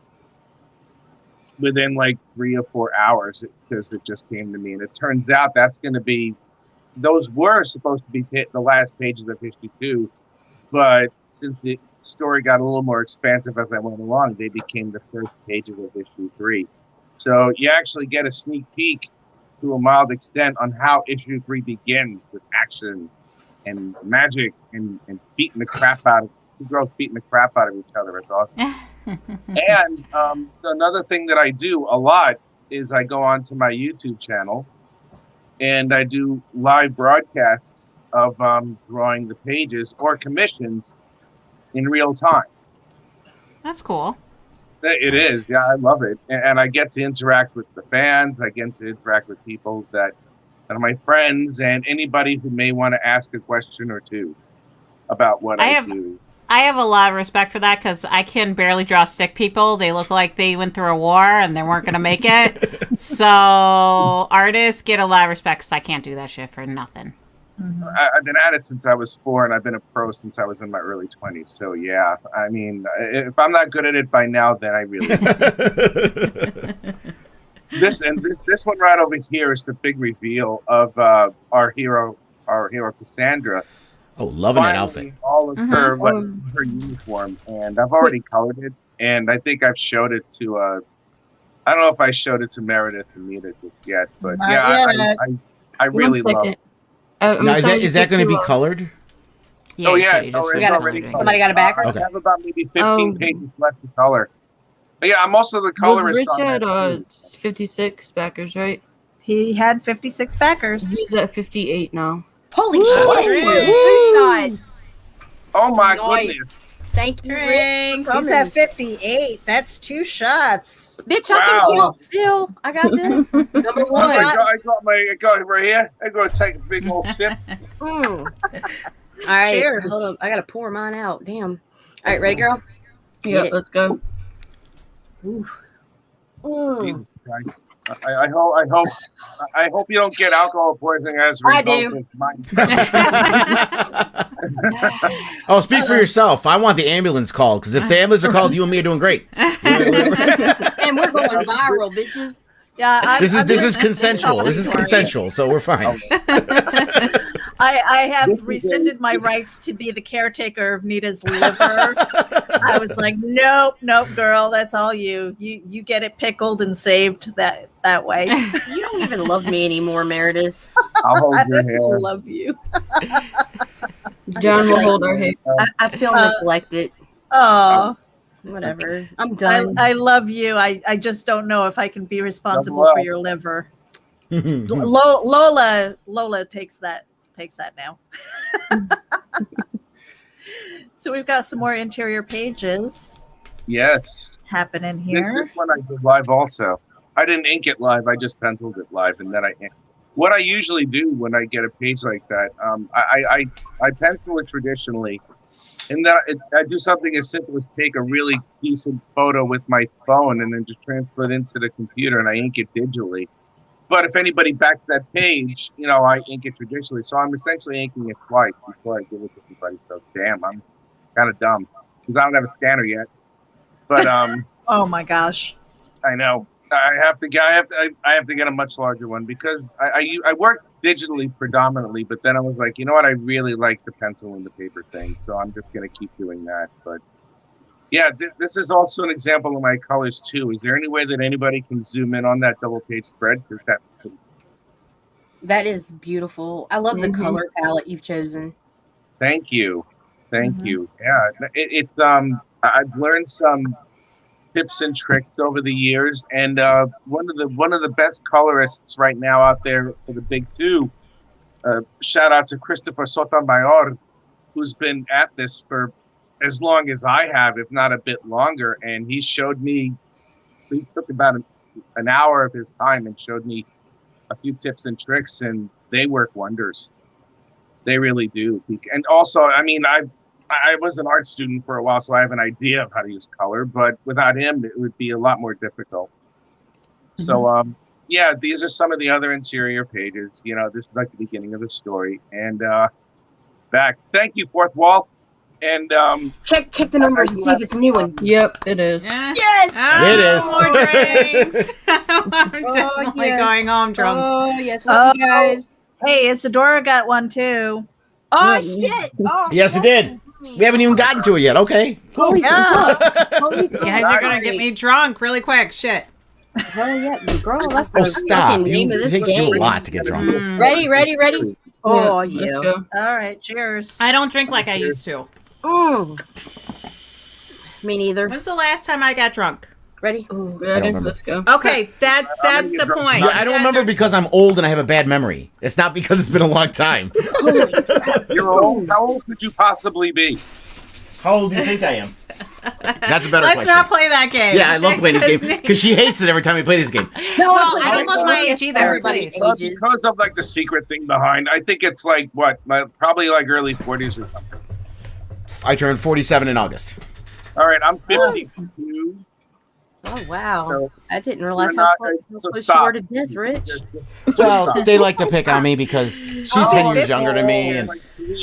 [SPEAKER 3] Within like 3 or 4 hours, because it just came to me, and it turns out that's going to be. Those were supposed to be the last pages of issue 2, but since the story got a little more expansive as I went along, they became the first pages of issue 3. So you actually get a sneak peek, to a mild extent, on how issue 3 begins, with action and magic and beating the crap out of 2 girls beating the crap out of each other. It's awesome. And another thing that I do a lot is I go onto my YouTube channel, and I do live broadcasts of drawing the pages or commissions in real time.
[SPEAKER 6] That's cool.
[SPEAKER 3] It is, yeah, I love it, and I get to interact with the fans. I get to interact with people that are my friends, and anybody who may want to ask a question or two about what I do.
[SPEAKER 6] I have a lot of respect for that, because I can barely draw stick people. They look like they went through a war and they weren't going to make it. So artists get a lot of respect, because I can't do that shit for nothing.
[SPEAKER 4] Mm-hmm.
[SPEAKER 3] I've been at it since I was 4, and I've been a pro since I was in my early 20s. So yeah, I mean, if I'm not good at it by now, then I really this one right over here is the big reveal of our hero Cassandra.
[SPEAKER 5] Oh, loving that outfit.
[SPEAKER 3] All of her her uniform, and I've already colored it, and I think I've showed it to I don't know if I showed it to Meredith and Nita just yet, but I really love it.
[SPEAKER 5] Now, is that going to be colored?
[SPEAKER 6] Yeah,
[SPEAKER 3] oh yeah,
[SPEAKER 6] it's
[SPEAKER 3] already colored.
[SPEAKER 2] Somebody got a backer?
[SPEAKER 3] I have about maybe 15 pages left to color. But yeah, I'm also the colorist.
[SPEAKER 1] Rich had 56 backers, right?
[SPEAKER 4] He had 56 backers.
[SPEAKER 1] He's at 58 now.
[SPEAKER 2] Holy shit!
[SPEAKER 3] Oh my
[SPEAKER 2] Nice.
[SPEAKER 3] goodness.
[SPEAKER 2] Thank you, Rich.
[SPEAKER 4] He's at 58. That's 2 shots.
[SPEAKER 2] Bitch, I can count still. I got this. Number 1.
[SPEAKER 3] I got it right here. I got to take a big old sip.
[SPEAKER 2] All right.
[SPEAKER 4] Cheers.
[SPEAKER 2] Hold up. I got to pour mine out. Damn. All right, ready, girl?
[SPEAKER 1] Yeah, let's go.
[SPEAKER 2] Ooh.
[SPEAKER 3] Jesus Christ. I hope you don't get alcohol poisoning as a result of mine.
[SPEAKER 5] Oh, speak for yourself. I want the ambulance called, because if the ambulance are called, you and me are doing great.
[SPEAKER 2] And we're going viral, bitches.
[SPEAKER 4] Yeah,
[SPEAKER 5] This is consensual. This is consensual, so we're fine.
[SPEAKER 4] I have rescinded my rights to be the caretaker of Nita's liver. I was like, nope, girl, that's all you. You get it pickled and saved that way.
[SPEAKER 2] You don't even love me anymore, Meredith.
[SPEAKER 3] I'll hold your
[SPEAKER 4] I
[SPEAKER 3] hair.
[SPEAKER 4] love you.
[SPEAKER 1] John will hold our hair.
[SPEAKER 2] I feel neglected.
[SPEAKER 4] Oh,
[SPEAKER 2] whatever. I'm done.
[SPEAKER 4] I love you. I just don't know if I can be responsible for your liver. Lola takes that now. So we've got some more interior pages.
[SPEAKER 3] Yes.
[SPEAKER 4] Happening here.
[SPEAKER 3] This one I did live also. I didn't ink it live. I just penciled it live, and then what I usually do when I get a page like that, I pencil it traditionally, and then I do something as simple as take a really decent photo with my phone and then just transfer it into the computer, and I ink it digitally. But if anybody backs that page, I ink it traditionally. So I'm essentially inking it twice before I give it to somebody. So damn, I'm kind of dumb because I don't have a scanner yet. But
[SPEAKER 4] oh my gosh,
[SPEAKER 3] I know. I have to get a much larger one because I work digitally predominantly, but then I was like, you know what? I really like the pencil and the paper thing, so I'm just gonna keep doing that. But yeah, this is also an example of my colors too. Is there any way that anybody can zoom in on that double page spread?
[SPEAKER 2] That is beautiful. I love the color palette you've chosen.
[SPEAKER 3] Thank you. Yeah, it's I've learned some tips and tricks over the years, and one of the best colorists right now out there for the big two. Shout out to Christopher Sotomayor, who's been at this for as long as I have, if not a bit longer, and he took about an hour of his time and showed me a few tips and tricks, and they work wonders. They really do. And also, I mean, I was an art student for a while, so I have an idea of how to use color. But without him, it would be a lot more difficult. So, yeah, these are some of the other interior pages. You know, this is like the beginning of the story. And back. Thank you, Fourth Wall. And
[SPEAKER 2] check the numbers and see if it's a new one.
[SPEAKER 1] Yep, it is.
[SPEAKER 6] Yeah.
[SPEAKER 2] Yes!
[SPEAKER 6] Oh,
[SPEAKER 5] It is.
[SPEAKER 6] More drinks. I'm definitely going home drunk.
[SPEAKER 2] Oh yes, love you guys.
[SPEAKER 4] Hey, Isadora got one too.
[SPEAKER 2] Oh shit! Oh,
[SPEAKER 5] Yes, it did. We haven't even gotten to it yet. Okay.
[SPEAKER 2] Holy
[SPEAKER 4] Yeah.
[SPEAKER 2] fuck! Holy
[SPEAKER 6] You guys are gonna get me drunk really quick. Shit.
[SPEAKER 2] Hell yeah, girl. That's
[SPEAKER 5] Oh,
[SPEAKER 2] the
[SPEAKER 5] stop.
[SPEAKER 2] fucking name of
[SPEAKER 5] It
[SPEAKER 2] this
[SPEAKER 5] takes you
[SPEAKER 2] game.
[SPEAKER 5] a lot to get drunk.
[SPEAKER 2] Ready? Oh
[SPEAKER 1] Let's
[SPEAKER 2] yeah.
[SPEAKER 1] go.
[SPEAKER 4] All right, cheers.
[SPEAKER 6] I don't drink like I used to.
[SPEAKER 2] Me neither.
[SPEAKER 6] When's the last time I got drunk?
[SPEAKER 2] Ready?
[SPEAKER 1] Ready?
[SPEAKER 5] remember.
[SPEAKER 1] Let's go.
[SPEAKER 6] Okay, that's the point.
[SPEAKER 5] Yeah, I don't remember because I'm old and I have a bad memory. It's not because it's been a long time.
[SPEAKER 3] you're old. How old could you possibly be?
[SPEAKER 5] How old do you think I am? That's a better
[SPEAKER 6] Let's
[SPEAKER 5] question.
[SPEAKER 6] not play that game.
[SPEAKER 5] Yeah, I love playing this game because she hates it every time we play this game.
[SPEAKER 2] No,
[SPEAKER 6] Well, I didn't look my age either,
[SPEAKER 2] Everybody's
[SPEAKER 6] please.
[SPEAKER 3] Well,
[SPEAKER 2] ages.
[SPEAKER 3] because of like the secret thing behind, I think it's like probably like early 40s or something.
[SPEAKER 5] I turned 47 in August.
[SPEAKER 3] All right, I'm 52.
[SPEAKER 2] Oh wow!
[SPEAKER 3] So,
[SPEAKER 2] I didn't realize
[SPEAKER 3] you're
[SPEAKER 2] how
[SPEAKER 3] not-
[SPEAKER 2] close
[SPEAKER 3] so
[SPEAKER 2] you
[SPEAKER 3] stop.
[SPEAKER 2] were to death, Rich.
[SPEAKER 5] Well, they like to pick on me because she's 10 years younger than me, and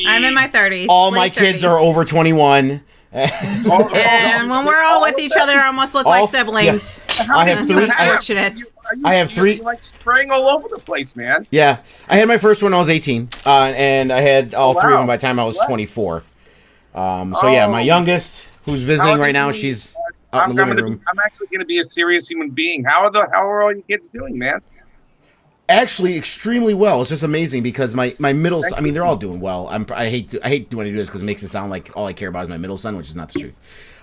[SPEAKER 6] I'm in my 30s.
[SPEAKER 5] all my
[SPEAKER 6] late
[SPEAKER 5] kids
[SPEAKER 6] 30s.
[SPEAKER 5] are over 21.
[SPEAKER 6] And when we're all with each other, I almost look
[SPEAKER 5] All-
[SPEAKER 6] like siblings.
[SPEAKER 5] I have
[SPEAKER 6] That's
[SPEAKER 5] three.
[SPEAKER 6] unfortunate.
[SPEAKER 5] I have three-
[SPEAKER 3] You're like spraying all over the place, man.
[SPEAKER 5] Yeah, I had my first one when I was 18, and I had all three of them by the time I was 24. So yeah, my youngest, who's visiting right now, she's out in the living room.
[SPEAKER 3] I'm actually going to be a serious human being. How are all you kids doing, man?
[SPEAKER 5] Actually, extremely well. It's just amazing because my middle son, I mean, they're all doing well. I hate when I do this because it makes it sound like all I care about is my middle son, which is not the truth.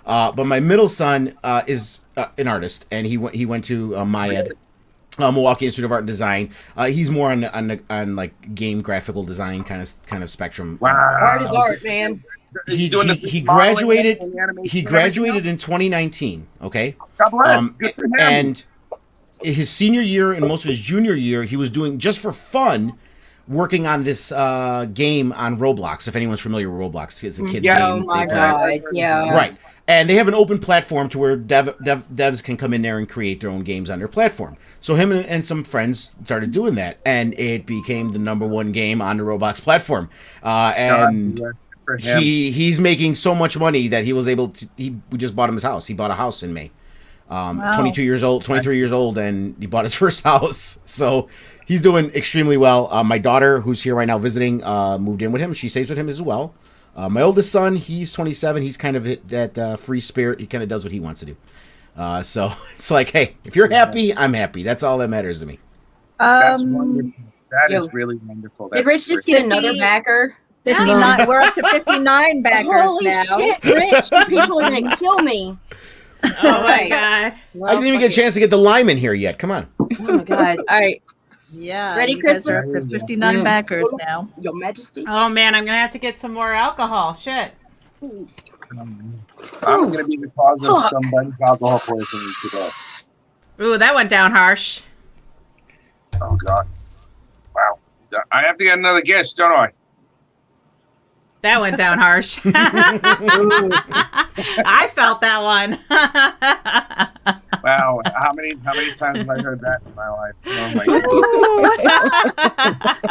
[SPEAKER 5] But my middle son is an artist, and he went to MIAD, Milwaukee Institute of Art and Design. He's more on like game graphical design kind of spectrum.
[SPEAKER 3] Wow.
[SPEAKER 2] Art is art, man.
[SPEAKER 5] He
[SPEAKER 3] modeling
[SPEAKER 5] graduated.
[SPEAKER 3] and animation
[SPEAKER 5] He
[SPEAKER 3] and
[SPEAKER 5] graduated in 2019. Okay.
[SPEAKER 3] God bless. Good for him.
[SPEAKER 5] And his senior year and most of his junior year, he was doing just for fun, working on this game on Roblox. If anyone's familiar with Roblox, it's a kid's game.
[SPEAKER 2] Oh my
[SPEAKER 5] They play.
[SPEAKER 2] god! Yeah.
[SPEAKER 5] Right. And they have an open platform to where devs can come in there and create their own games on their platform. So him and some friends started doing that, and it became the #1 game on the Roblox platform. And
[SPEAKER 3] God, for him.
[SPEAKER 5] he's making so much money that he was able to. We just bought him his house. He bought a house in May. 23 years old, and he bought his first house. So he's doing extremely well. My daughter, who's here right now visiting, moved in with him. She stays with him as well. My oldest son, he's 27. He's kind of that free spirit. He kind of does what he wants to do. So it's like, hey, if you're happy, I'm happy. That's all that matters to me.
[SPEAKER 3] That's wonderful. That is
[SPEAKER 2] Yo.
[SPEAKER 3] really wonderful.
[SPEAKER 2] Did Rich just get another backer?
[SPEAKER 4] 59. We're up to 59 backers
[SPEAKER 2] Holy
[SPEAKER 4] now.
[SPEAKER 2] shit, Rich! You people are gonna kill me.
[SPEAKER 6] Oh my god.
[SPEAKER 5] I didn't even get a chance to get the lime in here yet. Come on.
[SPEAKER 2] Oh my god! All right,
[SPEAKER 4] Yeah.
[SPEAKER 2] Ready,
[SPEAKER 4] you guys
[SPEAKER 2] Crystal?
[SPEAKER 4] are up to 59
[SPEAKER 1] Yeah.
[SPEAKER 4] backers now.
[SPEAKER 2] Your Majesty.
[SPEAKER 6] Oh man, I'm gonna have to get some more alcohol. Shit.
[SPEAKER 3] I'm going to be the cause of
[SPEAKER 2] Fuck.
[SPEAKER 3] somebody's alcohol poisoning today.
[SPEAKER 6] Ooh, that went down harsh.
[SPEAKER 3] Oh, God. Wow. I have to get another guest, don't I?
[SPEAKER 6] That went down harsh. I felt that one.
[SPEAKER 3] Wow. How many times have I heard that in my life? Oh, my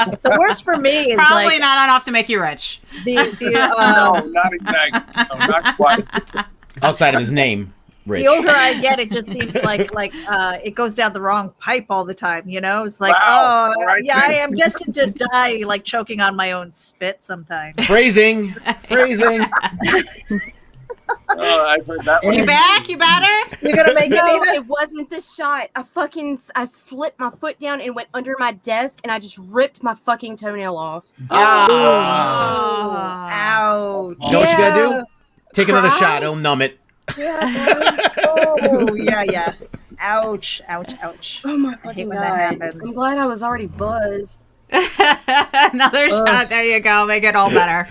[SPEAKER 3] God.
[SPEAKER 4] The worst for me is
[SPEAKER 6] Probably
[SPEAKER 4] like
[SPEAKER 6] not enough to make you rich.
[SPEAKER 4] the
[SPEAKER 3] No, not exactly. No, not quite.
[SPEAKER 5] Outside of his name, Rich.
[SPEAKER 4] the older I get, it just seems like it goes down the wrong pipe all the time. You know, it's like,
[SPEAKER 3] Wow.
[SPEAKER 4] oh,
[SPEAKER 3] All right,
[SPEAKER 4] yeah, I
[SPEAKER 3] then.
[SPEAKER 4] am destined to die, like choking on my own spit sometimes.
[SPEAKER 5] Phrasing.
[SPEAKER 3] Oh, I've heard that one.
[SPEAKER 6] You back? You better?
[SPEAKER 4] You're gonna make
[SPEAKER 2] No,
[SPEAKER 4] it.
[SPEAKER 2] it wasn't the shot. I slipped my foot down and went under my desk, and I just ripped my fucking toenail off.
[SPEAKER 6] Oh.
[SPEAKER 4] Ouch.
[SPEAKER 5] You know what you gotta do? Take another
[SPEAKER 2] Cry?
[SPEAKER 5] shot. It'll numb it.
[SPEAKER 4] Oh, yeah. Ouch.
[SPEAKER 2] Oh my
[SPEAKER 4] hate
[SPEAKER 2] fucking
[SPEAKER 4] when
[SPEAKER 2] god!
[SPEAKER 4] that happens.
[SPEAKER 2] I'm glad I was already buzzed.
[SPEAKER 6] Another shot. There you go. Make it all better.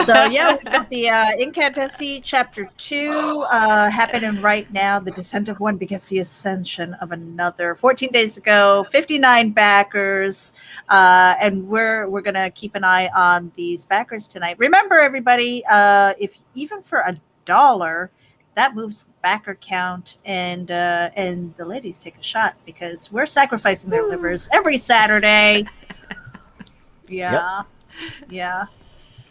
[SPEAKER 4] So yeah, we've got the Incantacy Chapter 2 happening right now. The Descent of One begets the ascension of another. 14 days ago, 59 backers, and we're gonna keep an eye on these backers tonight. Remember, everybody, if even for $1, that moves the backer count, and the ladies take a shot because we're sacrificing their livers every Saturday. Yeah. Yeah.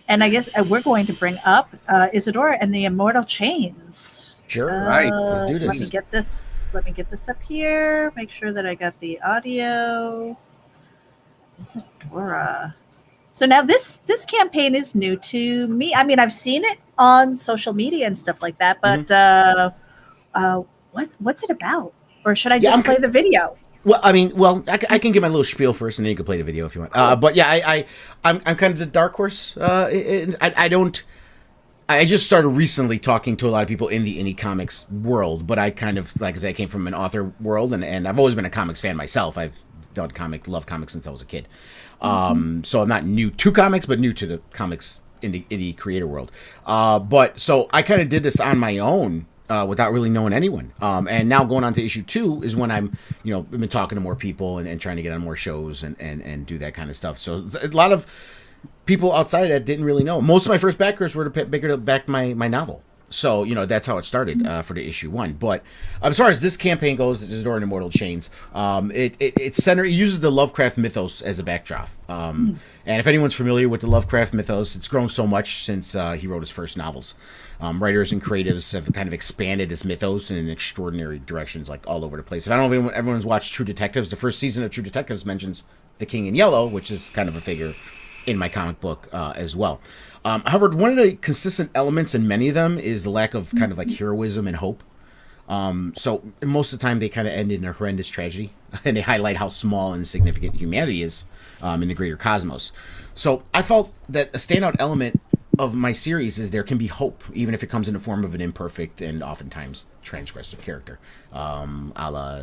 [SPEAKER 4] And I guess we're going to bring up Isadora and the Immortal Chains.
[SPEAKER 5] Sure.
[SPEAKER 3] Right.
[SPEAKER 5] Let's do
[SPEAKER 4] Let me
[SPEAKER 5] this.
[SPEAKER 4] get this. Let me get this up here. Make sure that I got the audio. Isadora. So now this campaign is new to me. I mean, I've seen it on social media and stuff like that, but what's it about? Or should I just play the video?
[SPEAKER 5] Well, I mean, I can give my little spiel first, and then you can play the video if you want. But yeah, I'm kind of the dark horse. I just started recently talking to a lot of people in the indie comics world, but I kind of, like I said, I came from an author world, and I've always been a comics fan myself. I've loved comics since I was a kid. So I'm not new to comics, but new to the comics indie creator world. But so I kind of did this on my own. Without really knowing anyone. And now going on to issue 2 is when I've been talking to more people and trying to get on more shows and do that kind of stuff. So a lot of people outside that didn't really know. Most of my first backers were to back my novel. So, that's how it started for the issue 1. But as far as this campaign goes, Isadora and Immortal Chains, it uses the Lovecraft mythos as a backdrop. And if anyone's familiar with the Lovecraft mythos, it's grown so much since he wrote his first novels. Writers and creatives have kind of expanded this mythos in extraordinary directions, like all over the place. If I don't know if everyone's watched True Detectives, the first season of True Detectives mentions the King in Yellow, which is kind of a figure in my comic book as well. However, one of the consistent elements in many of them is the lack of kind of like heroism and hope. So most of the time they kind of end in a horrendous tragedy, and they highlight how small and insignificant humanity is in the greater cosmos. So I felt that a standout element of my series is there can be hope, even if it comes in the form of an imperfect and oftentimes transgressive character, a la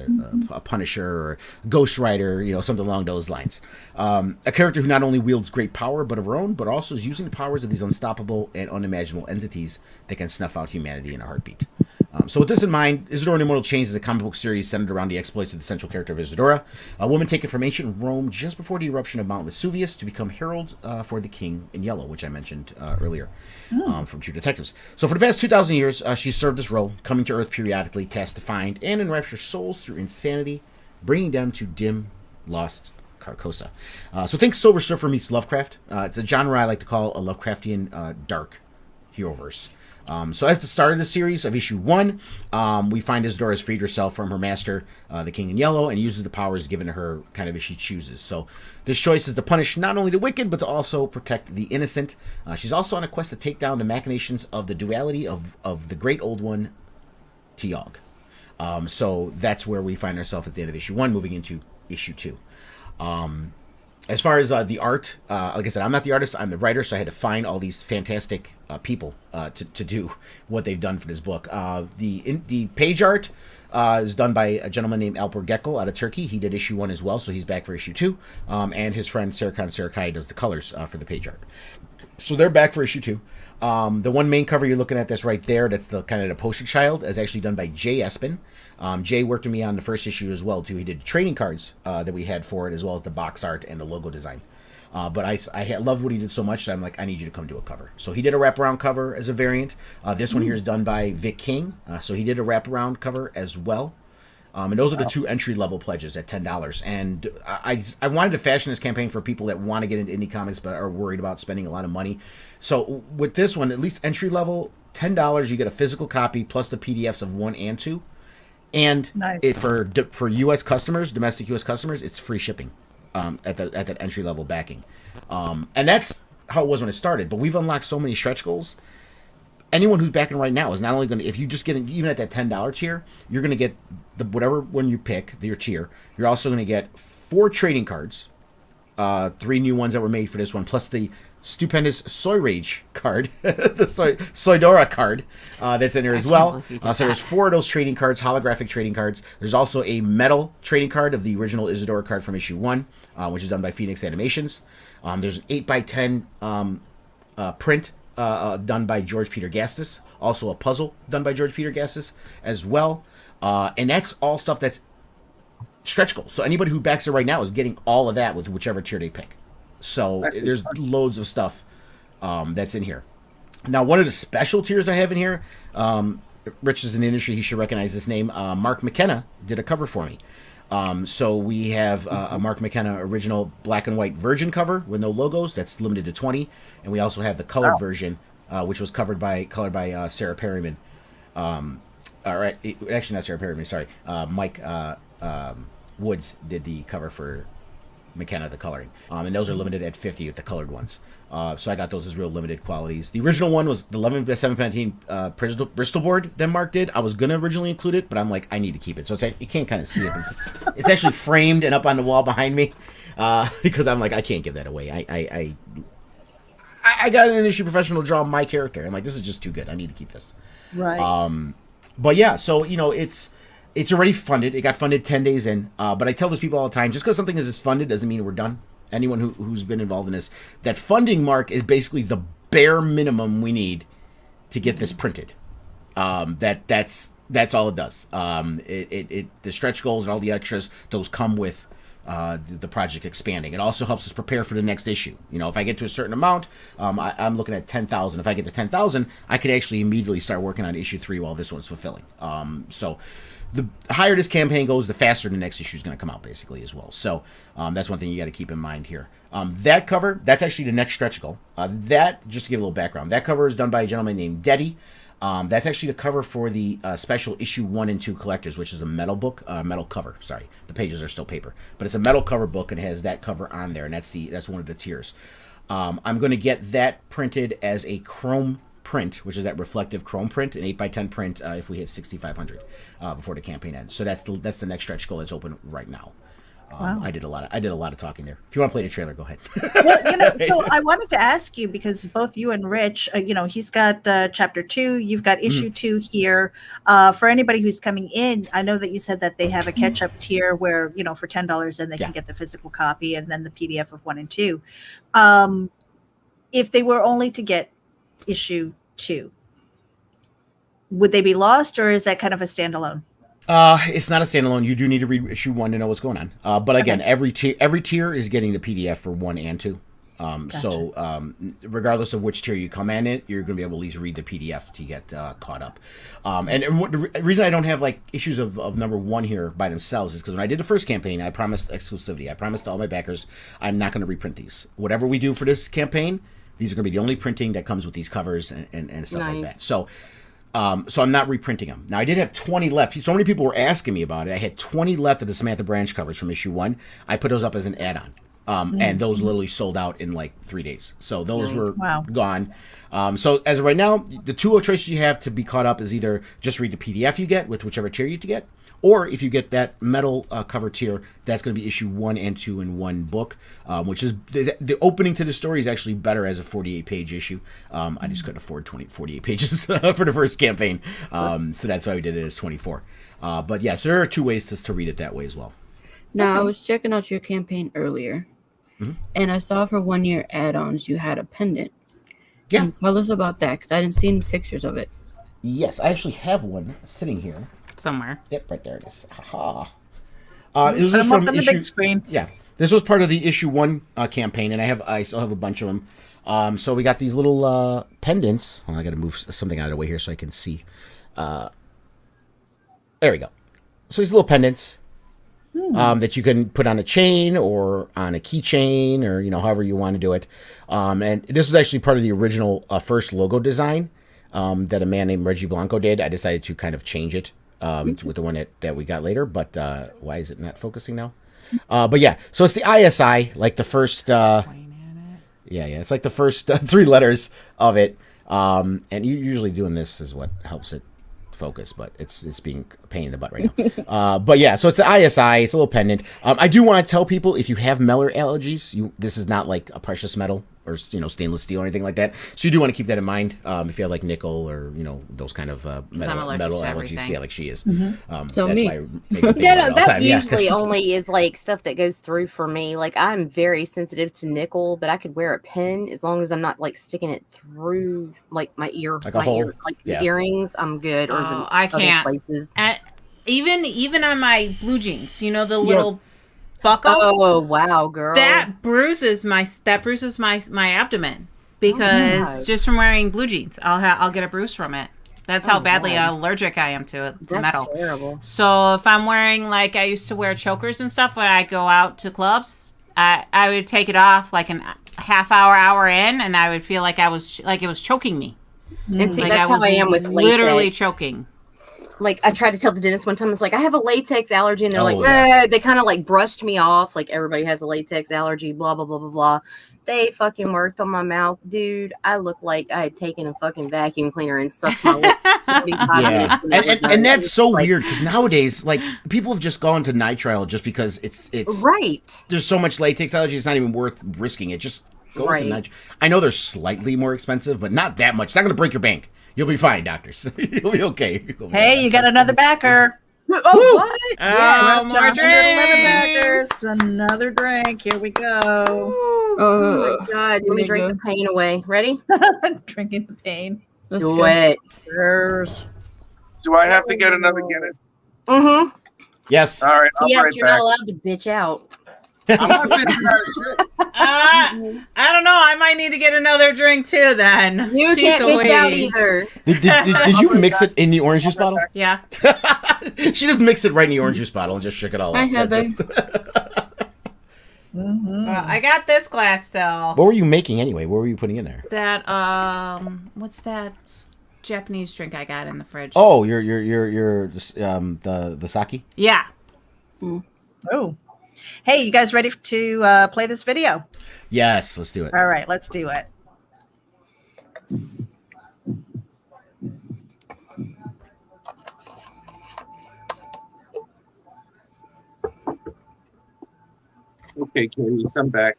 [SPEAKER 5] a Punisher or Ghost Rider, something along those lines. A character who not only wields great power but of her own, but also is using the powers of these unstoppable and unimaginable entities that can snuff out humanity in a heartbeat. So with this in mind, Isadora and Immortal Chains is a comic book series centered around the exploits of the central character of Isadora, a woman taken from ancient Rome just before the eruption of Mount Vesuvius to become herald for the King in Yellow, which I mentioned earlier from True Detectives. So for the past 2,000 years, she's served this role, coming to Earth periodically, tasked to find and enrapture souls through insanity, bringing them to dim, lost Carcosa. So think Silver Surfer meets Lovecraft. It's a genre I like to call a Lovecraftian dark heroverse. So as the start of the series of issue 1, we find Isadora has freed herself from her master, the King in Yellow, and uses the powers given to her kind of as she chooses. So this choice is to punish not only the wicked, but to also protect the innocent. She's also on a quest to take down the machinations of the duality of the great old one, Tiog. So that's where we find ourselves at the end of issue 1, moving into issue 2. As far as the art, like I said, I'm not the artist, I'm the writer, so I had to find all these fantastic people to do what they've done for this book. The page art is done by a gentleman named Alper Geckel out of Turkey. He did issue 1 as well, so he's back for issue 2. And his friend Serkan Sarakai does the colors for the page art. So they're back for issue 2. The one main cover you're looking at that's right there, that's the kind of the poster child, is actually done by Jay Espin. Jay worked with me on the first issue as well, too. He did trading cards that we had for it, as well as the box art and the logo design. But I loved what he did so much that I'm like, I need you to come do a cover. So he did a wraparound cover as a variant. This one here is done by Vic King. So he did a wraparound cover as well. And those are the 2 entry-level pledges at $10. And I wanted to fashion this campaign for people that want to get into indie comics but are worried about spending a lot of money. So with this one, at least entry-level, $10, you get a physical copy plus the PDFs of 1 and 2. And nice. For U.S. customers, domestic U.S. customers, it's free shipping at that entry-level backing. And that's how it was when it started. But we've unlocked so many stretch goals. Anyone who's backing right now is not only going to, if you just get even at that $10 tier, you're going to get whatever one you pick, your tier. You're also going to get 4 trading cards, 3 new ones that were made for this one, plus the stupendous Soy Rage card, the Soydora card that's in there as well. So there's 4 of those trading cards, holographic trading cards. There's also a metal trading card of the original Isadora card from issue 1, which is done by Phoenix Animations. There's an 8x10 print done by George Peter Gastis. Also a puzzle done by George Peter Gastis as well. And that's all stuff that's stretch goals. So anybody who backs it right now is getting all of that with whichever tier they pick. So there's loads of stuff that's in here. Now, one of the special tiers I have in here, Rich is in the industry, he should recognize this name. Mark McKenna did a cover for me. So we have a Mark McKenna original black and white Virgin cover with no logos. That's limited to 20. And we also have the colored version, which was colored by Sarah Perryman. Actually, not Sarah Perryman, sorry. Mike Woods did the cover for McKenna, the coloring. And those are limited at 50 with the colored ones. So I got those as real limited qualities. The original one was the 11 by 7 Bristol board that Mark did. I was going to originally include it, but I'm like, I need to keep it. So you can't kind of see it. It's actually framed and up on the wall behind me because I'm like, I can't give that away. I got an issue professional to draw my character. I'm like, this is just too good. I need to keep this.
[SPEAKER 4] Right.
[SPEAKER 5] But yeah, so, it's already funded. It got funded 10 days in. But I tell those people all the time, just because something is funded doesn't mean we're done. Anyone who's been involved in this, that funding mark is basically the bare minimum we need to get this printed. That's all it does. The stretch goals and all the extras, those come with the project expanding. It also helps us prepare for the next issue. If I get to a certain amount, I'm looking at 10,000. If I get to 10,000, I could actually immediately start working on issue 3 while this one's fulfilling. So the higher this campaign goes, the faster the next issue is going to come out, basically, as well. So that's one thing you got to keep in mind here. That cover, that's actually the next stretch goal. Just to give a little background, that cover is done by a gentleman named Deddy. That's actually the cover for the special issue 1 and 2 collectors, which is a metal book, metal cover. Sorry, the pages are still paper, but it's a metal cover book and it has that cover on there, and that's one of the tiers. I'm going to get that printed as a chrome print, which is that reflective chrome print, an 8x10 print. If we hit 6,500 before the campaign ends, so that's the next stretch goal that's open right now. Wow. I did a lot of talking there. If you want to play the trailer, go ahead.
[SPEAKER 4] Well, so I wanted to ask you, because both you and Rich, he's got chapter 2, you've got issue 2 here. For anybody who's coming in, I know that you said that they have a catch-up tier where, for $10, then they can get the physical copy and then the PDF of 1 and 2. If they were only to get issue 2, would they be lost, or is that kind of a standalone?
[SPEAKER 5] It's not a standalone. You do need to read issue 1 to know what's going on. But again, every tier is getting the PDF for 1 and 2. Gotcha. So regardless of which tier you come in it, you're going to be able to at least read the PDF to get caught up. And the reason I don't have like issues of number 1 here by themselves is because when I did the first campaign, I promised exclusivity. I promised to all my backers, I'm not going to reprint these. Whatever we do for this campaign, these are going to be the only printing that comes with these covers and stuff like that. So I'm not reprinting them. Now, I did have 20 left. So many people were asking me about it. I had 20 left of the Samantha Branch covers from issue 1. I put those up as an add-on. And those literally sold out in like 3 days. So those were gone. So as of right now, the 2 choices you have to be caught up is either just read the PDF you get with whichever tier you get, or if you get that metal cover tier, that's going to be issue 1 and 2 in one book, which is the opening to the story is actually better as a 48-page issue. I just couldn't afford 48 pages for the first campaign, so that's why we did it as 24. But yeah, so there are 2 ways to read it that way as well.
[SPEAKER 1] Now, I was checking out your campaign earlier, and I saw for 1-year add-ons you had a pendant.
[SPEAKER 5] Yeah.
[SPEAKER 1] And tell us about that, because I didn't see any pictures of it.
[SPEAKER 5] Yes, I actually have one sitting here.
[SPEAKER 6] Somewhere.
[SPEAKER 5] Yep, right there it is. Haha.
[SPEAKER 4] This was from the big screen.
[SPEAKER 5] Yeah, this was part of the issue 1 campaign, and I still have a bunch of them. So we got these little pendants. I got to move something out of the way here so I can see. There we go. So these little pendants that you can put on a chain or on a keychain, or however you want to do it. And this was actually part of the original first logo design that a man named Reggie Blanco did. I decided to kind of change it. With the one that we got later, but why is it not focusing now? But yeah, so it's the ISI, like the first, it's like the first 3 letters of it. And usually doing this is what helps it focus, but it's being a pain in the butt right now. But yeah, so it's the ISI, it's a little pendant. I do want to tell people, if you have metal allergies, this is not like a precious metal or stainless steel or anything like that. So you do want to keep that in mind if you have like nickel or those kind of metal allergies.
[SPEAKER 6] everything.
[SPEAKER 5] Yeah, like she is.
[SPEAKER 1] So
[SPEAKER 5] that's
[SPEAKER 1] me.
[SPEAKER 5] why I make her think
[SPEAKER 2] Yeah,
[SPEAKER 5] about
[SPEAKER 2] no,
[SPEAKER 5] it all the
[SPEAKER 2] that
[SPEAKER 5] time. Yeah,
[SPEAKER 2] usually only is like stuff that goes through for me. Like I'm very sensitive to nickel, but I could wear a pin as long as I'm not like sticking it through like my ear,
[SPEAKER 5] Like a hole?
[SPEAKER 2] like
[SPEAKER 5] Yeah.
[SPEAKER 2] the earrings. I'm good, or the
[SPEAKER 6] I
[SPEAKER 2] other
[SPEAKER 6] can't.
[SPEAKER 2] places.
[SPEAKER 6] And even on my blue jeans, the little buckle
[SPEAKER 2] Oh wow, girl!
[SPEAKER 6] that bruises my abdomen because
[SPEAKER 2] God.
[SPEAKER 6] just from wearing blue jeans, I'll get a bruise from it. That's how badly
[SPEAKER 2] God.
[SPEAKER 6] allergic I am to
[SPEAKER 2] That's
[SPEAKER 6] metal.
[SPEAKER 2] terrible.
[SPEAKER 6] So if I'm wearing, like, I used to wear chokers and stuff when I go out to clubs, I would take it off like a half hour in, and I would feel like it was choking me.
[SPEAKER 2] And see,
[SPEAKER 6] Like
[SPEAKER 2] that's
[SPEAKER 6] I was
[SPEAKER 2] how I am with
[SPEAKER 6] literally
[SPEAKER 2] latex.
[SPEAKER 6] choking.
[SPEAKER 2] Like I tried to tell the dentist one time, I was like, I have a latex allergy, and they're like,
[SPEAKER 5] yeah.
[SPEAKER 2] they kind of like brushed me off, like everybody has a latex allergy, blah blah blah blah blah. They fucking worked on my mouth, dude. I looked like I had taken a fucking vacuum cleaner and sucked my lip 45
[SPEAKER 5] Yeah,
[SPEAKER 2] minutes.
[SPEAKER 5] and that's so
[SPEAKER 2] like,
[SPEAKER 5] weird because nowadays, like, people have just gone to nitrile just because it's
[SPEAKER 2] right.
[SPEAKER 5] there's so much latex allergy, it's not even worth risking it. Just go with the nitrile. I know they're slightly more expensive, but not that much. It's not going to break your bank. You'll be fine, doctors. You'll be okay.
[SPEAKER 4] Hey, you got another backer.
[SPEAKER 2] Oh, what?
[SPEAKER 6] Oh, more
[SPEAKER 4] 111
[SPEAKER 6] drinks.
[SPEAKER 4] backers. Another drink. Here we go.
[SPEAKER 2] Oh my god! Let me drink the pain away. Ready?
[SPEAKER 4] Drinking the pain.
[SPEAKER 1] Let's
[SPEAKER 2] Do
[SPEAKER 1] go.
[SPEAKER 2] it.
[SPEAKER 4] Cheers.
[SPEAKER 3] Do I have to get another Guinness?
[SPEAKER 2] Mm-hmm.
[SPEAKER 5] Yes.
[SPEAKER 3] All right, I'll be
[SPEAKER 2] Yes,
[SPEAKER 3] right
[SPEAKER 2] you're
[SPEAKER 3] back.
[SPEAKER 2] not allowed to bitch out.
[SPEAKER 3] I'm not bitching out shit.
[SPEAKER 6] I don't know. I might need to get another drink too. Then
[SPEAKER 2] You
[SPEAKER 6] Jeez
[SPEAKER 2] can't bitch out
[SPEAKER 6] Louise.
[SPEAKER 2] either.
[SPEAKER 5] Did you mix it in the orange juice bottle?
[SPEAKER 6] Yeah.
[SPEAKER 5] She just mixed it right in the orange juice bottle and just shook it all
[SPEAKER 1] Hi,
[SPEAKER 5] up.
[SPEAKER 1] Heather.
[SPEAKER 6] I got this glass still.
[SPEAKER 5] What were you making anyway? What were you putting in there?
[SPEAKER 6] That what's that Japanese drink I got in the fridge?
[SPEAKER 5] Oh, the sake.
[SPEAKER 6] Yeah.
[SPEAKER 4] Oh. Hey, you guys ready to play this video?
[SPEAKER 5] Yes, let's do it.
[SPEAKER 4] All right, let's do it.
[SPEAKER 3] Okay, Katie, I'm back.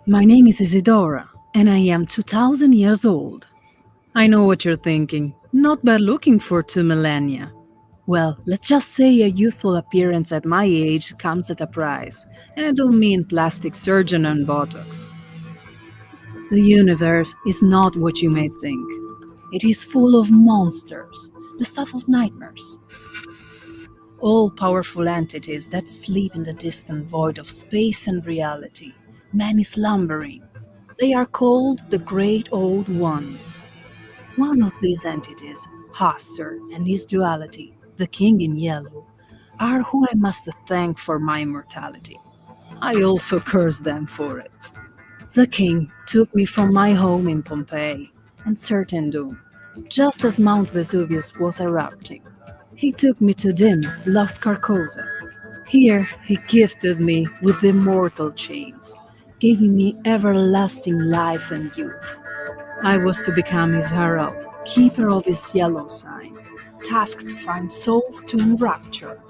[SPEAKER 8] My name is Isidora, and I am 2,000 years old. I know what you're thinking. Not bad looking for 2 millennia. Well, let's just say a youthful appearance at my age comes at a price, and I don't mean plastic surgeon and Botox. The universe is not what you may think. It is full of monsters, the stuff of nightmares. All-powerful entities that sleep in the distant void of space and reality, many slumbering. They are called the Great Old Ones. One of these entities, Hastur and his duality, the King in Yellow, are who I must thank for my immortality. I also curse them for it. The King took me from my home in Pompeii and certain doom, just as Mount Vesuvius was erupting. He took me to dim, lost Carcosa. Here he gifted me with the immortal chains, giving me everlasting life and youth. I was to become his herald, keeper of his yellow sign, tasked to find souls to enrapture,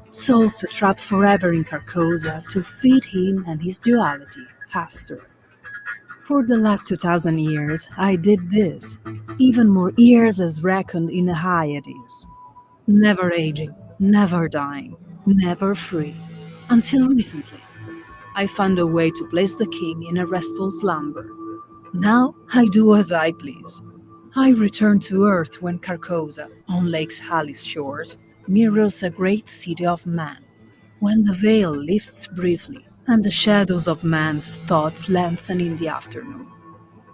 [SPEAKER 8] souls to trap forever in Carcosa to feed him and his duality, Hastur. For the last 2,000 years, I did this, even more years as reckoned in the Hyades. Never aging, never dying, never free, until recently. I found a way to place the king in a restful slumber. Now I do as I please. I return to Earth when Carcosa, on Lake Halys shores, mirrors a great city of man. When the veil lifts briefly, and the shadows of man's thoughts lengthen in the afternoon.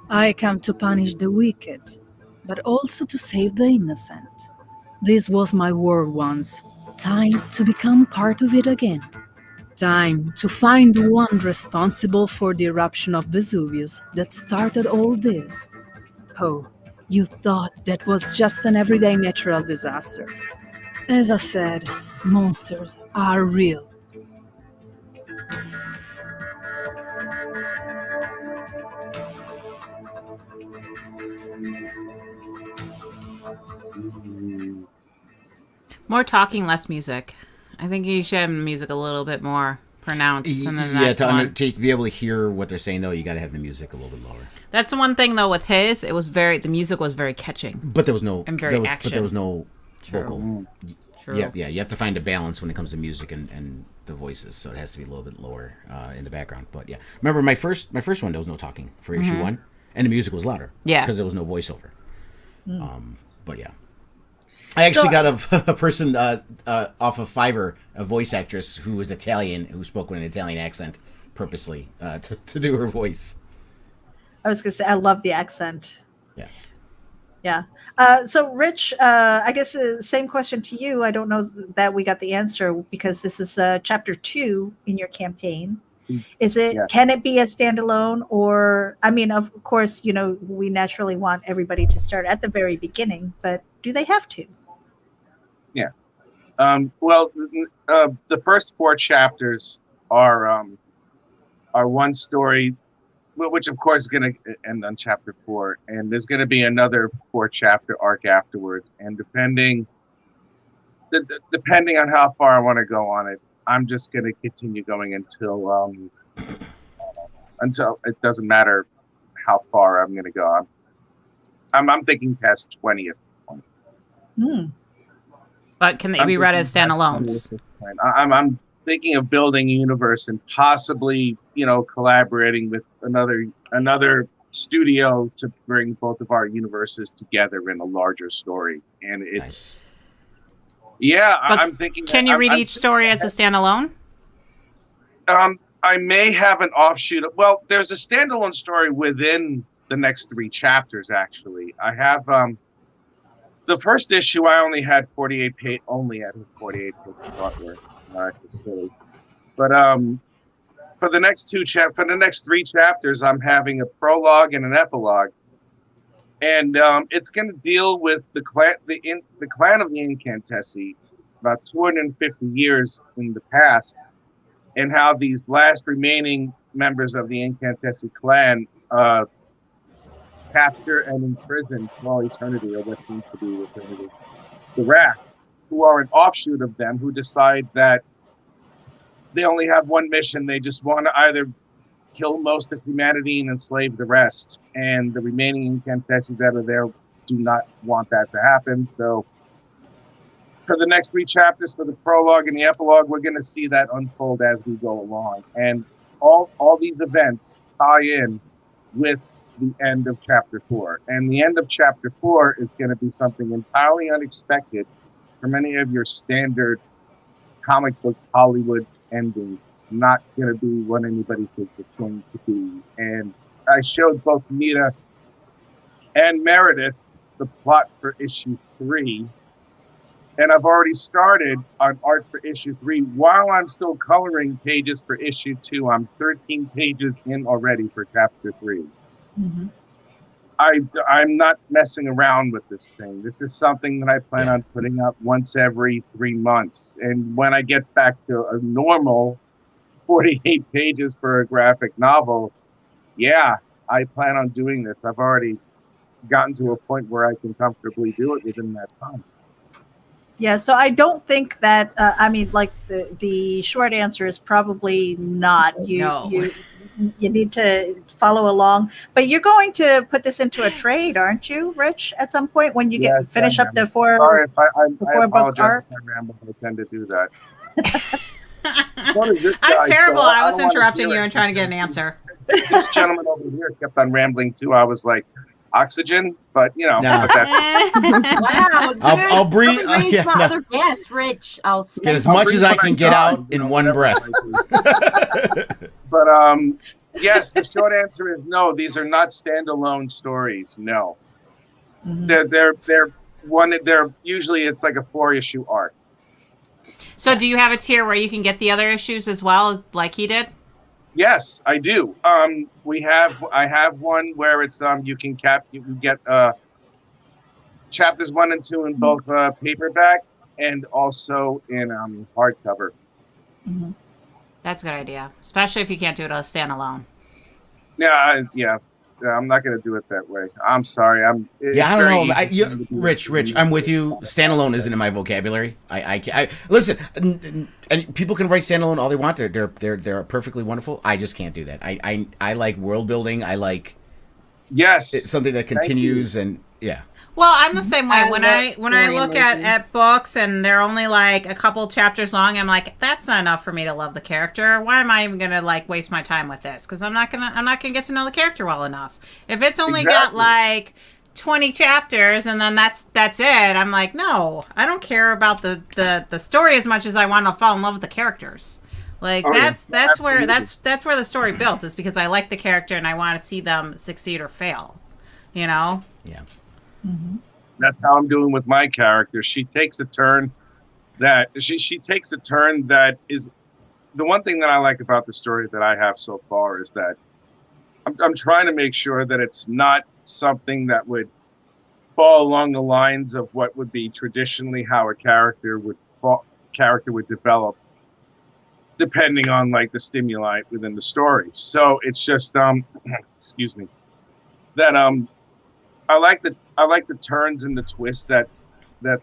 [SPEAKER 8] I come to punish the wicked, but also to save the innocent. This was my world once. Time to become part of it again. Time to find the one responsible for the eruption of Vesuvius that started all this. Oh, you thought that was just an everyday natural disaster. As I said, monsters are real.
[SPEAKER 6] More talking, less music. I think you should have the music a little bit more pronounced in the
[SPEAKER 5] Yeah,
[SPEAKER 6] next one.
[SPEAKER 5] to be able to hear what they're saying, though, you got to have the music a little bit lower.
[SPEAKER 6] That's the one thing though with his. The music was very catching.
[SPEAKER 5] But there was no
[SPEAKER 6] And very action.
[SPEAKER 5] But there was no vocal.
[SPEAKER 6] True.
[SPEAKER 5] Yeah. You have to find a balance when it comes to music and the voices, so it has to be a little bit lower in the background. But yeah, remember my first one, there was no talking for issue 1, and the music was louder.
[SPEAKER 6] Yeah,
[SPEAKER 5] because there was no voiceover. But yeah. I actually got a person off of Fiverr, a voice actress who was Italian, who spoke with an Italian accent purposely to do her voice.
[SPEAKER 4] I was going to say, I love the accent.
[SPEAKER 5] Yeah.
[SPEAKER 4] Yeah. So, Rich, I guess same question to you. I don't know that we got the answer because this is chapter 2 in your campaign. Is it? Yeah. Can it be a standalone, or I mean, of course, we naturally want everybody to start at the very beginning, but do they have to?
[SPEAKER 3] Yeah. Well, the first 4 chapters are one story, which of course is going to end on chapter 4, and there's going to be another 4-chapter arc afterwards. And depending on how far I want to go on it, I'm just going to continue going until it doesn't matter how far I'm going to go. I'm thinking past 20 at this point.
[SPEAKER 6] But can they be read as standalones?
[SPEAKER 3] I'm thinking of building a universe and possibly, collaborating with another studio to bring both of our universes together in a larger story. And it's, I'm thinking.
[SPEAKER 6] Can you read each story as a standalone?
[SPEAKER 3] I may have an offshoot. Well, there's a standalone story within the next 3 chapters. Actually, I have the first issue. I only had 48 pages. Only had 48 pages artwork. It's silly. But for the next 3 chapters, I'm having a prologue and an epilogue, and it's going to deal with the clan of the Incantessi about 250 years in the past, and how these last remaining members of the Incantessi clan capture and imprison for all eternity, or what seems to be eternity, the Wrath, who are an offshoot of them, who decide that they only have one mission. They just want to either kill most of humanity and enslave the rest. And the remaining Incantessi that are there do not want that to happen. So for the next 3 chapters, for the prologue and the epilogue, we're going to see that unfold as we go along. And all these events tie in with the end of chapter 4. And the end of chapter 4 is going to be something entirely unexpected from any of your standard comic book Hollywood endings. It's not going to be what anybody thinks it's going to be. And I showed both Nita and Meredith the plot for issue 3. And I've already started on art for issue 3 while I'm still coloring pages for issue 2. I'm 13 pages in already for chapter 3. Mm-hmm. I'm not messing around with this thing. This is something that I plan on putting up once every 3 months. And when I get back to a normal 48 pages for a graphic novel, I plan on doing this. I've already gotten to a point where I can comfortably do it within that time.
[SPEAKER 4] Yeah, so I don't think that, the short answer is probably not. You need to follow along. But you're going to put this into a trade, aren't you, Rich, at some point when you finish up the 4-book arc?
[SPEAKER 3] I ramble. I tend to do that.
[SPEAKER 6] I'm terrible. I was interrupting you and trying to get an answer.
[SPEAKER 3] This gentleman over here kept on rambling, too. I was like, oxygen, but
[SPEAKER 2] wow,
[SPEAKER 5] I'll breathe.
[SPEAKER 2] My other guests, Rich. I'll
[SPEAKER 5] get as much as I can get out in one breath.
[SPEAKER 3] But yes, the short answer is no. These are not standalone stories. No, they're usually it's like a 4-issue arc.
[SPEAKER 6] So, do you have a tier where you can get the other issues as well, like he did?
[SPEAKER 3] Yes, I do. I have one where it's you can get chapters 1 and 2 in both paperback and also in hardcover.
[SPEAKER 6] That's a good idea, especially if you can't do it as standalone.
[SPEAKER 3] Yeah. I'm not going to do it that way. I'm sorry.
[SPEAKER 5] Yeah,
[SPEAKER 3] It's
[SPEAKER 5] I don't
[SPEAKER 3] very
[SPEAKER 5] know.
[SPEAKER 3] easy for me to do
[SPEAKER 5] Rich, I'm with you. Standalone isn't in my vocabulary. Listen, and people can write standalone all they want. They're perfectly wonderful. I just can't do that. I like world building. I like
[SPEAKER 3] Yes.
[SPEAKER 5] something that
[SPEAKER 3] Thank you.
[SPEAKER 5] continues, and yeah.
[SPEAKER 6] Well, I'm the same way.
[SPEAKER 2] I
[SPEAKER 6] When
[SPEAKER 2] love
[SPEAKER 6] I
[SPEAKER 2] story
[SPEAKER 6] look
[SPEAKER 2] making.
[SPEAKER 6] at books and they're only like a couple chapters long, I'm like, that's not enough for me to love the character. Why am I even gonna like waste my time with this? Because I'm not gonna get to know the character well enough. If it's only got
[SPEAKER 3] Exactly.
[SPEAKER 6] like 20 chapters and then that's it, I'm like, no, I don't care about the story as much as I want to fall in love with the characters. Like
[SPEAKER 3] Oh, yeah.
[SPEAKER 6] that's where
[SPEAKER 3] Absolutely.
[SPEAKER 6] that's where the story built, is because I like the character and I want to see them succeed or fail. You know?
[SPEAKER 5] Yeah.
[SPEAKER 3] That's how I'm doing with my character. She takes a turn that is the one thing that I like about the story that I have so far is that I'm trying to make sure that it's not something that would fall along the lines of what would be traditionally how a character would develop, depending on like the stimuli within the story. So it's just excuse me, that I like the turns and the twists that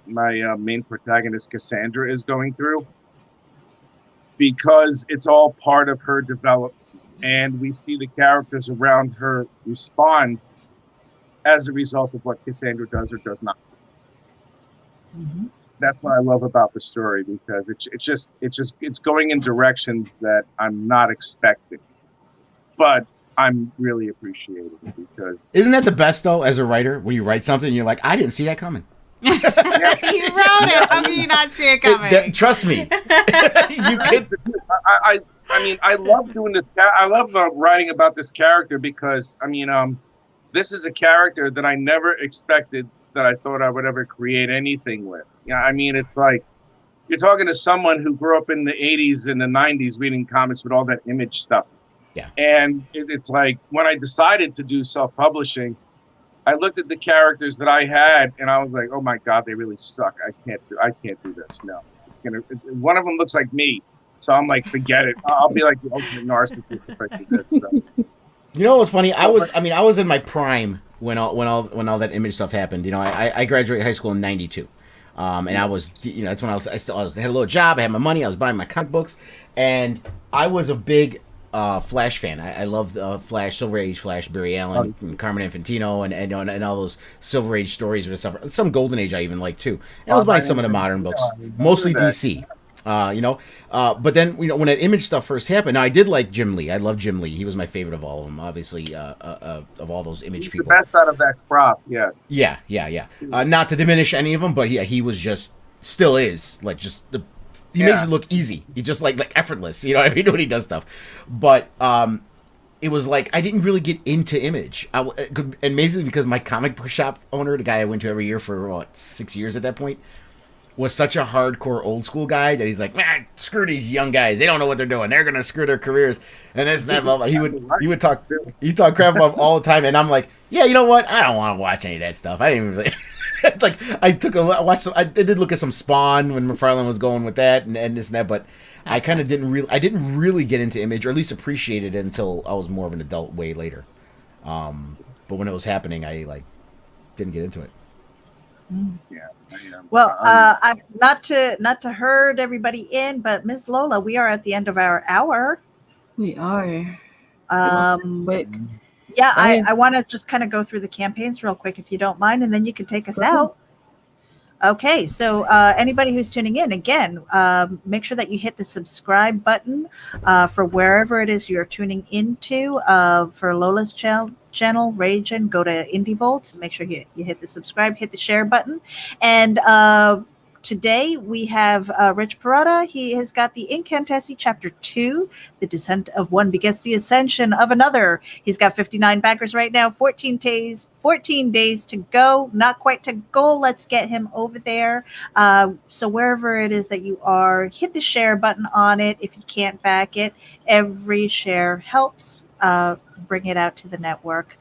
[SPEAKER 3] my main protagonist Cassandra is going through, because it's all part of her development, and we see the characters around her respond as a result of what Cassandra does or does not. That's what I love about the story, because it's going in directions that I'm not expecting, but I'm really appreciating it, because
[SPEAKER 5] Isn't that the best though, as a writer, when you write something and you're like, I didn't see that coming.
[SPEAKER 6] You wrote it. How can you not see it coming?
[SPEAKER 5] Trust me. You could.
[SPEAKER 3] I mean, I love doing this. I love writing about this character, because I mean, this is a character that I never expected that I thought I would ever create anything with. Yeah, I mean, it's like you're talking to someone who grew up in the '80s and the '90s reading comics with all that Image stuff.
[SPEAKER 5] Yeah.
[SPEAKER 3] And it's like when I decided to do self-publishing, I looked at the characters that I had and I was like, oh my God, they really suck. I can't do this. No. One of them looks like me. So I'm like, forget it. I'll be like the ultimate narcissist if I do this stuff.
[SPEAKER 5] You know what's funny? I was in my prime when all that Image stuff happened. You know, I graduated high school in '92. And I was, that's when I had a little job. I had my money. I was buying my comic books, and I was a big Flash fan. I loved Flash, Silver Age Flash, Barry Allen, and Carmen Infantino, and all those Silver Age stories and stuff. Some Golden Age I even liked too. And I was buying some of the modern books, mostly DC. But then when that Image stuff first happened, now I did like Jim Lee. I love Jim Lee. He was my favorite of all of them, obviously, of all those Image
[SPEAKER 3] He's
[SPEAKER 5] people.
[SPEAKER 3] the best out of that crop, yes.
[SPEAKER 5] Yeah. Not to diminish any of them, but he was just, still is, like, just he makes it look easy. He just like effortless, you know what I mean, when he does stuff. But it was like I didn't really get into Image, and amazingly because my comic book shop owner, the guy I went to every year for 6 years at that point, was such a hardcore old school guy that he's like, man, screw these young guys. They don't know what they're doing. They're gonna screw their careers. And this and that. Blah, blah. He would talk crap about him all the time. And I'm like, yeah, you know what? I don't want to watch any of that stuff. I didn't really like. I did look at some Spawn when McFarlane was going with that and this and that. But I kind of didn't really get into Image, or at least appreciate it until I was more of an adult way later. But when it was happening, I didn't get into it.
[SPEAKER 3] Yeah.
[SPEAKER 4] Well, I not to herd everybody in, but Ms. Lola, we are at the end of our hour.
[SPEAKER 1] We are.
[SPEAKER 4] Quick.
[SPEAKER 1] Quick.
[SPEAKER 4] Yeah, I want to just kind of go through the campaigns real quick, if you don't mind, and then you can take us out. Okay, so anybody who's tuning in, again, make sure that you hit the subscribe button for wherever it is you're tuning into. For Lola's channel, Raging, go to IndieVolt. Make sure you hit the subscribe, hit the share button. And today we have Rich Perotta. He has got the Incantessi Chapter 2, The Descent of One Begets the Ascension of Another. He's got 59 backers right now, 14 days to go. Not quite to goal. Let's get him over there. So wherever it is that you are, hit the share button on it if you can't back it. Every share helps. bring it out to the network.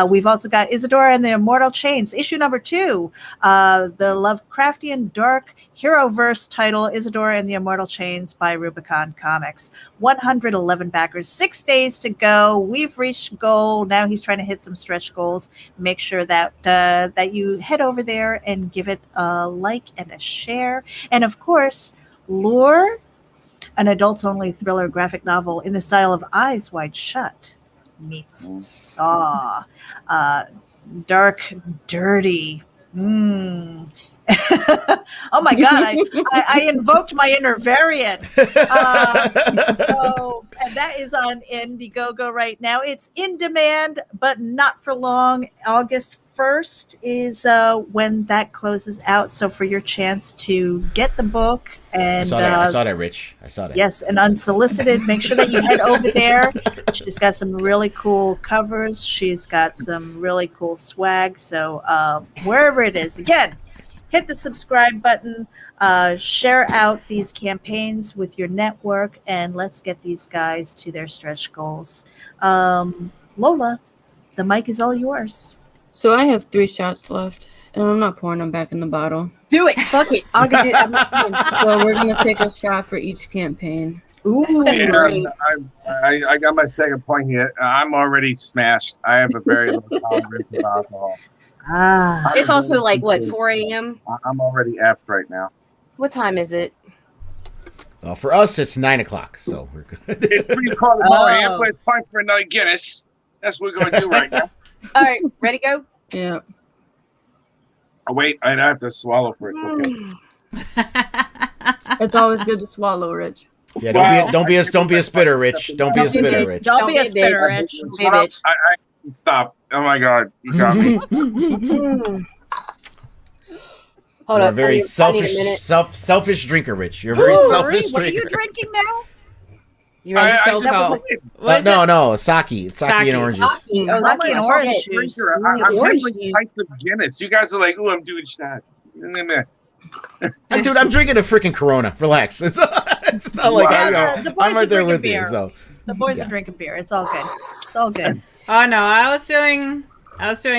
[SPEAKER 4] We've also got Isadora and the Immortal Chains, issue number 2, the Lovecraftian dark hero-verse title, Isadora and the Immortal Chains by Rubicon Comics. 111 backers, 6 days to go. We've reached goal. Now he's trying to hit some stretch goals. Make sure that that you head over there and give it a like and a share. And of course, Lure, an adults-only thriller graphic novel in the style of Eyes Wide Shut meets Saw. Dark, dirty. Oh my God, I invoked my inner variant. And that is on Indiegogo right now. It's in demand, but not for long. August 1st is when that closes out. So for your chance to get the book and
[SPEAKER 5] I saw that, Rich. I saw that.
[SPEAKER 4] Yes, and unsolicited. Make sure that you head over there. She's got some really cool covers. She's got some really cool swag. So wherever it is, again, hit the subscribe button, share out these campaigns with your network, and let's get these guys to their stretch goals. Lola, the mic is all yours.
[SPEAKER 1] So I have 3 shots left, and I'm not pouring them back in the bottle.
[SPEAKER 2] Do it. Fuck it. I'll get it. I'm not doing it.
[SPEAKER 1] So we're gonna take a shot for each campaign.
[SPEAKER 2] Ooh,
[SPEAKER 3] Yeah,
[SPEAKER 2] great.
[SPEAKER 3] I got my second point here. I'm already smashed. I have a very low tolerance of alcohol.
[SPEAKER 2] It's also like, what, 4 a.m.?
[SPEAKER 3] I'm already effed right now.
[SPEAKER 2] What time is it?
[SPEAKER 5] Well, for us, it's 9 o'clock, so we're good.
[SPEAKER 3] It's 3 o'clock in the morning. It's time for another Guinness. That's what we're going to do right now.
[SPEAKER 2] All right, ready, go?
[SPEAKER 1] Yeah.
[SPEAKER 3] Oh, wait, I have to swallow for it. Okay.
[SPEAKER 1] It's always good to swallow, Rich.
[SPEAKER 5] Yeah, don't be a spitter, Rich. Don't be a spitter, Rich.
[SPEAKER 4] Don't be a spitter, Rich.
[SPEAKER 2] Don't be a bitch.
[SPEAKER 3] I stop. Oh my God, you got me.
[SPEAKER 2] Hold
[SPEAKER 5] You're
[SPEAKER 2] up.
[SPEAKER 5] a very
[SPEAKER 2] I need a minute.
[SPEAKER 5] selfish drinker, Rich. You're a very selfish
[SPEAKER 4] What are
[SPEAKER 5] drinker.
[SPEAKER 4] you drinking now?
[SPEAKER 2] You ready?
[SPEAKER 3] I
[SPEAKER 6] So
[SPEAKER 3] just-
[SPEAKER 6] cold. What is
[SPEAKER 5] No, sake. It's sake
[SPEAKER 6] Sake.
[SPEAKER 5] and oranges.
[SPEAKER 2] Oh,
[SPEAKER 4] I'm
[SPEAKER 2] my
[SPEAKER 4] like an
[SPEAKER 2] gosh,
[SPEAKER 4] orange
[SPEAKER 2] okay.
[SPEAKER 4] juice.
[SPEAKER 3] I'm
[SPEAKER 2] Orange
[SPEAKER 3] drinking
[SPEAKER 2] juice.
[SPEAKER 3] pints of Guinness. You guys are like, oh, I'm doing shots.
[SPEAKER 5] Dude, I'm drinking a freaking Corona. Relax. It's not like
[SPEAKER 4] The boys
[SPEAKER 5] I'm
[SPEAKER 4] are
[SPEAKER 5] right there
[SPEAKER 4] drinking
[SPEAKER 5] with
[SPEAKER 4] beer.
[SPEAKER 5] you. So
[SPEAKER 4] The boys
[SPEAKER 5] Yeah.
[SPEAKER 4] are drinking beer. It's all good. It's all good.
[SPEAKER 6] Oh no, I was doing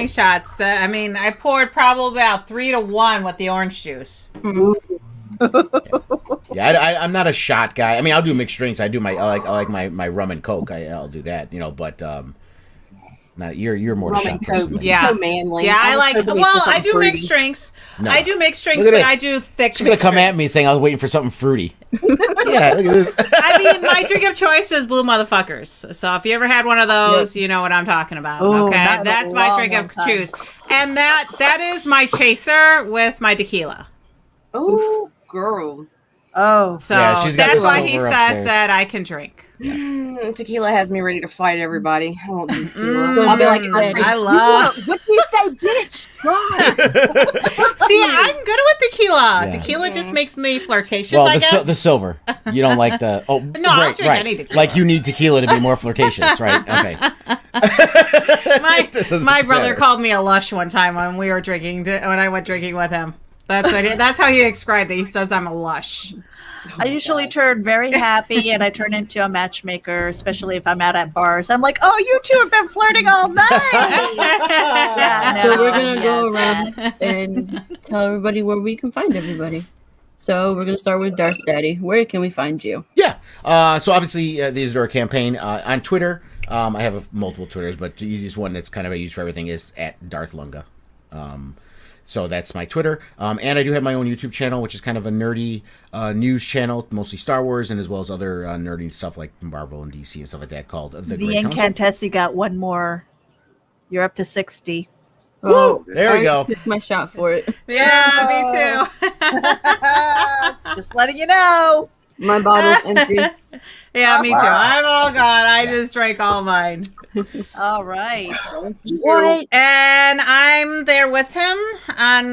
[SPEAKER 6] shots. I mean, I poured probably about 3 to 1 with the orange juice.
[SPEAKER 5] yeah, I'm not a shot guy. I mean, I'll do mixed drinks. I like my rum and coke. I'll do that. But not you're more
[SPEAKER 2] Rum
[SPEAKER 5] the
[SPEAKER 2] and
[SPEAKER 5] shot person.
[SPEAKER 2] Coke.
[SPEAKER 5] than
[SPEAKER 6] Yeah.
[SPEAKER 2] So manly.
[SPEAKER 6] Yeah, I
[SPEAKER 2] was
[SPEAKER 6] like.
[SPEAKER 2] hoping
[SPEAKER 6] Well,
[SPEAKER 2] for
[SPEAKER 6] I
[SPEAKER 2] something
[SPEAKER 6] do mixed
[SPEAKER 2] fruity.
[SPEAKER 6] drinks.
[SPEAKER 5] No.
[SPEAKER 6] I do mixed drinks,
[SPEAKER 5] Look at
[SPEAKER 6] but
[SPEAKER 5] this.
[SPEAKER 6] I do thick.
[SPEAKER 5] She's gonna come
[SPEAKER 6] mixed
[SPEAKER 5] at me
[SPEAKER 6] drinks.
[SPEAKER 5] saying I was waiting for something fruity. Yeah, look at this.
[SPEAKER 6] I mean, my drink of choice is blue motherfuckers. So if you ever had one of those, you know what I'm talking about.
[SPEAKER 4] Ooh,
[SPEAKER 6] Okay,
[SPEAKER 4] not in a
[SPEAKER 6] that's my
[SPEAKER 4] long,
[SPEAKER 6] drink
[SPEAKER 4] long
[SPEAKER 6] of
[SPEAKER 4] time.
[SPEAKER 6] choose, and that is my chaser with my tequila.
[SPEAKER 2] Oh, girl.
[SPEAKER 4] Oh,
[SPEAKER 6] So
[SPEAKER 5] Yeah, she's got
[SPEAKER 6] that's
[SPEAKER 5] the
[SPEAKER 6] why he
[SPEAKER 5] silver
[SPEAKER 6] says
[SPEAKER 5] upstairs.
[SPEAKER 6] that I can drink.
[SPEAKER 2] Tequila has me ready to fight everybody. I won't do tequila.
[SPEAKER 6] Mm,
[SPEAKER 2] I'll be like,
[SPEAKER 6] I love.
[SPEAKER 2] what do you say, bitch? God.
[SPEAKER 6] See, I'm good with tequila.
[SPEAKER 5] Yeah.
[SPEAKER 6] Tequila just makes me flirtatious.
[SPEAKER 5] Well,
[SPEAKER 6] I guess.
[SPEAKER 5] the silver. You don't like the. Oh,
[SPEAKER 6] No, I'll
[SPEAKER 5] right,
[SPEAKER 6] drink
[SPEAKER 5] right.
[SPEAKER 6] any tequila.
[SPEAKER 5] Like you need tequila to be more flirtatious, right? Okay.
[SPEAKER 6] my brother
[SPEAKER 5] matter.
[SPEAKER 6] called me a lush one time when we were drinking. When I went drinking with him. That's how he described it. He says I'm a lush.
[SPEAKER 4] I usually turn very happy and I turn into a matchmaker, especially if I'm out at bars. I'm like, oh, you two have been flirting all night. Yeah,
[SPEAKER 1] So
[SPEAKER 4] no,
[SPEAKER 1] we're gonna go
[SPEAKER 4] it's
[SPEAKER 1] around
[SPEAKER 4] bad.
[SPEAKER 1] and tell everybody where we can find everybody. So we're gonna start with Darth Daddy. Where can we find you?
[SPEAKER 5] Yeah. So obviously, the Isadora campaign on Twitter. I have multiple Twitters, but the easiest one that's kind of I use for everything is at Darth Lunga. So that's my Twitter. And I do have my own YouTube channel, which is kind of a nerdy news channel, mostly Star Wars, and as well as other nerdy stuff like Marvel and DC and stuff like that called The Great Council.
[SPEAKER 4] Incantessi got one more. You're up to 60.
[SPEAKER 1] Oh,
[SPEAKER 5] There we
[SPEAKER 1] I
[SPEAKER 5] go.
[SPEAKER 1] took my shot for it.
[SPEAKER 6] Yeah, me too.
[SPEAKER 4] Just letting you know.
[SPEAKER 1] My bottle's empty.
[SPEAKER 6] Yeah, me too. I'm all gone. I just drank all mine.
[SPEAKER 4] All right.
[SPEAKER 2] What?
[SPEAKER 6] And I'm there with him on.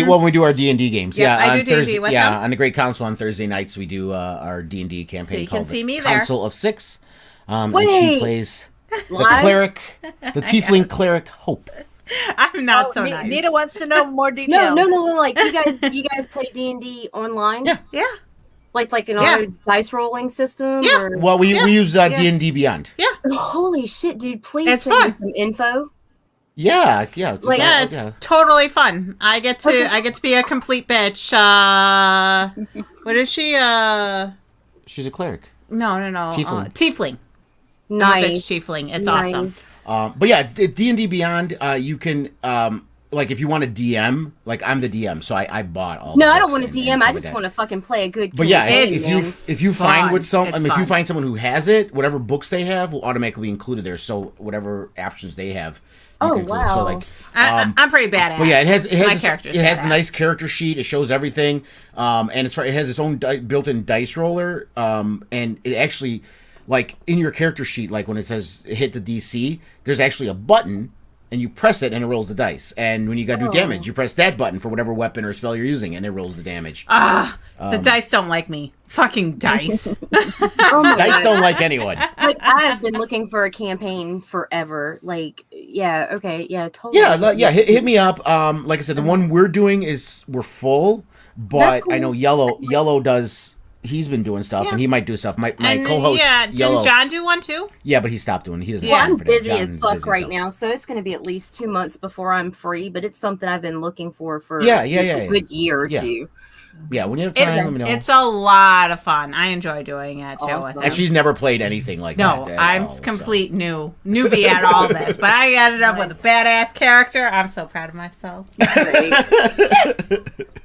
[SPEAKER 5] When we do our D&D games.
[SPEAKER 6] Yep, I
[SPEAKER 5] on
[SPEAKER 6] do D&D
[SPEAKER 5] Thursday,
[SPEAKER 6] with
[SPEAKER 5] yeah,
[SPEAKER 6] them.
[SPEAKER 5] on the Great Council on Thursday nights, we do our D&D campaign
[SPEAKER 6] So you can
[SPEAKER 5] called
[SPEAKER 6] see
[SPEAKER 5] the
[SPEAKER 6] me there.
[SPEAKER 5] Council of Six. And she
[SPEAKER 2] Wait.
[SPEAKER 5] plays the
[SPEAKER 2] Live?
[SPEAKER 5] cleric, the tiefling cleric Hope.
[SPEAKER 6] I'm not
[SPEAKER 4] Oh,
[SPEAKER 6] so nice.
[SPEAKER 4] Nita wants to know more
[SPEAKER 2] No,
[SPEAKER 4] details.
[SPEAKER 2] no. Like you guys play D&D online?
[SPEAKER 5] Yeah.
[SPEAKER 6] Yeah.
[SPEAKER 2] Like an
[SPEAKER 6] Yeah.
[SPEAKER 2] auto dice rolling system?
[SPEAKER 6] Yeah.
[SPEAKER 2] Or...
[SPEAKER 5] Well, we use
[SPEAKER 6] Yeah.
[SPEAKER 5] D&D Beyond.
[SPEAKER 2] Holy shit, dude! Please
[SPEAKER 6] It's
[SPEAKER 2] send me
[SPEAKER 6] fun.
[SPEAKER 2] some info.
[SPEAKER 5] Yeah.
[SPEAKER 2] Like-
[SPEAKER 6] Yeah, it's totally fun. I get to be a complete bitch. What is she?
[SPEAKER 5] She's a cleric.
[SPEAKER 6] No.
[SPEAKER 5] Tiefling.
[SPEAKER 6] Tiefling. I'm a
[SPEAKER 2] Nice.
[SPEAKER 6] bitch tiefling. It's
[SPEAKER 2] Nice.
[SPEAKER 6] awesome.
[SPEAKER 5] But yeah, D&D Beyond. You can like if you want to DM, like I'm the DM, so I bought all.
[SPEAKER 2] No,
[SPEAKER 5] the
[SPEAKER 2] I don't
[SPEAKER 5] books
[SPEAKER 2] want to
[SPEAKER 5] and
[SPEAKER 2] DM.
[SPEAKER 5] stuff
[SPEAKER 2] I just
[SPEAKER 5] like
[SPEAKER 2] want
[SPEAKER 5] that.
[SPEAKER 2] to fucking play a good.
[SPEAKER 5] But yeah,
[SPEAKER 2] campaign,
[SPEAKER 5] if you
[SPEAKER 6] fun.
[SPEAKER 5] find with some,
[SPEAKER 6] It's
[SPEAKER 5] if you
[SPEAKER 6] fun.
[SPEAKER 5] find someone who has it, whatever books they have will automatically be included there. So whatever options they have, you
[SPEAKER 2] Oh,
[SPEAKER 5] can include.
[SPEAKER 2] wow.
[SPEAKER 5] So like,
[SPEAKER 6] I'm pretty badass.
[SPEAKER 5] but yeah, it has
[SPEAKER 6] my
[SPEAKER 5] this-
[SPEAKER 6] character's
[SPEAKER 5] it has the
[SPEAKER 6] badass.
[SPEAKER 5] nice character sheet. It shows everything, and it has its own built-in dice roller, and it actually, like in your character sheet, like when it says hit the DC, there's actually a button, and you press it and it rolls the dice. And when you got to do damage, you press that button for whatever weapon or spell you're using, and it rolls the damage.
[SPEAKER 6] The dice don't like me. Fucking dice.
[SPEAKER 2] Oh my
[SPEAKER 5] Dice
[SPEAKER 2] God.
[SPEAKER 5] don't like anyone.
[SPEAKER 2] Like I have been looking for a campaign forever. Like, yeah, okay, yeah, totally.
[SPEAKER 5] Yeah, hit me up. Like I said, the one we're doing we're full, but
[SPEAKER 2] That's cool.
[SPEAKER 5] I know Yellow does. He's been doing stuff, and he might do stuff. My
[SPEAKER 6] And
[SPEAKER 5] co-host,
[SPEAKER 6] yeah,
[SPEAKER 5] Yellow.
[SPEAKER 6] didn't John do one too?
[SPEAKER 5] Yeah, but he stopped doing. He doesn't.
[SPEAKER 2] Well,
[SPEAKER 5] have
[SPEAKER 2] I'm
[SPEAKER 5] time for that.
[SPEAKER 2] busy
[SPEAKER 5] John's
[SPEAKER 2] as fuck
[SPEAKER 5] busy,
[SPEAKER 2] right
[SPEAKER 5] so.
[SPEAKER 2] now, so it's going to be at least 2 months before I'm free. But it's something I've been looking for
[SPEAKER 5] Yeah.
[SPEAKER 2] a good year or
[SPEAKER 5] Yeah.
[SPEAKER 2] two.
[SPEAKER 5] Yeah, when you have time, let me know.
[SPEAKER 6] It's a lot of fun. I enjoy doing it too.
[SPEAKER 2] Awesome.
[SPEAKER 6] With
[SPEAKER 5] And
[SPEAKER 6] him.
[SPEAKER 5] she's never played anything like
[SPEAKER 6] No,
[SPEAKER 5] that. at
[SPEAKER 6] I'm
[SPEAKER 5] all, so.
[SPEAKER 6] complete newbie at all this, but I ended up with a badass character. I'm so proud of myself.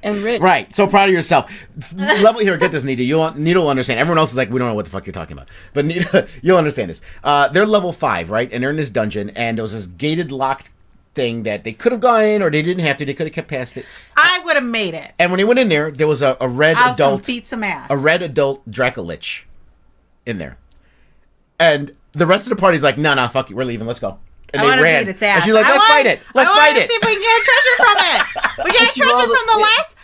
[SPEAKER 1] And Rich,
[SPEAKER 5] Right, so proud of yourself. Level here, get this, Nita. Nita will understand. Everyone else is like, we don't know what the fuck you're talking about. But Nita, you'll understand this. They're level 5, right? And they're in this dungeon, and there was this gated, locked thing that they could have gone in, or they didn't have to. They could have kept past it.
[SPEAKER 6] I would have made it.
[SPEAKER 5] And when they went in there was a red
[SPEAKER 6] I was gonna
[SPEAKER 5] adult,
[SPEAKER 6] beat some ass.
[SPEAKER 5] a red adult Dracolich in there. And the rest of the party's like, no, fuck you, we're leaving, let's go. And
[SPEAKER 6] I
[SPEAKER 5] they
[SPEAKER 6] wanna
[SPEAKER 5] ran.
[SPEAKER 6] beat its ass.
[SPEAKER 5] And she's like, let's fight it. Let's
[SPEAKER 6] I
[SPEAKER 5] fight
[SPEAKER 6] wanna
[SPEAKER 5] it.
[SPEAKER 6] see if we can get a treasure from it. We got a treasure from the last.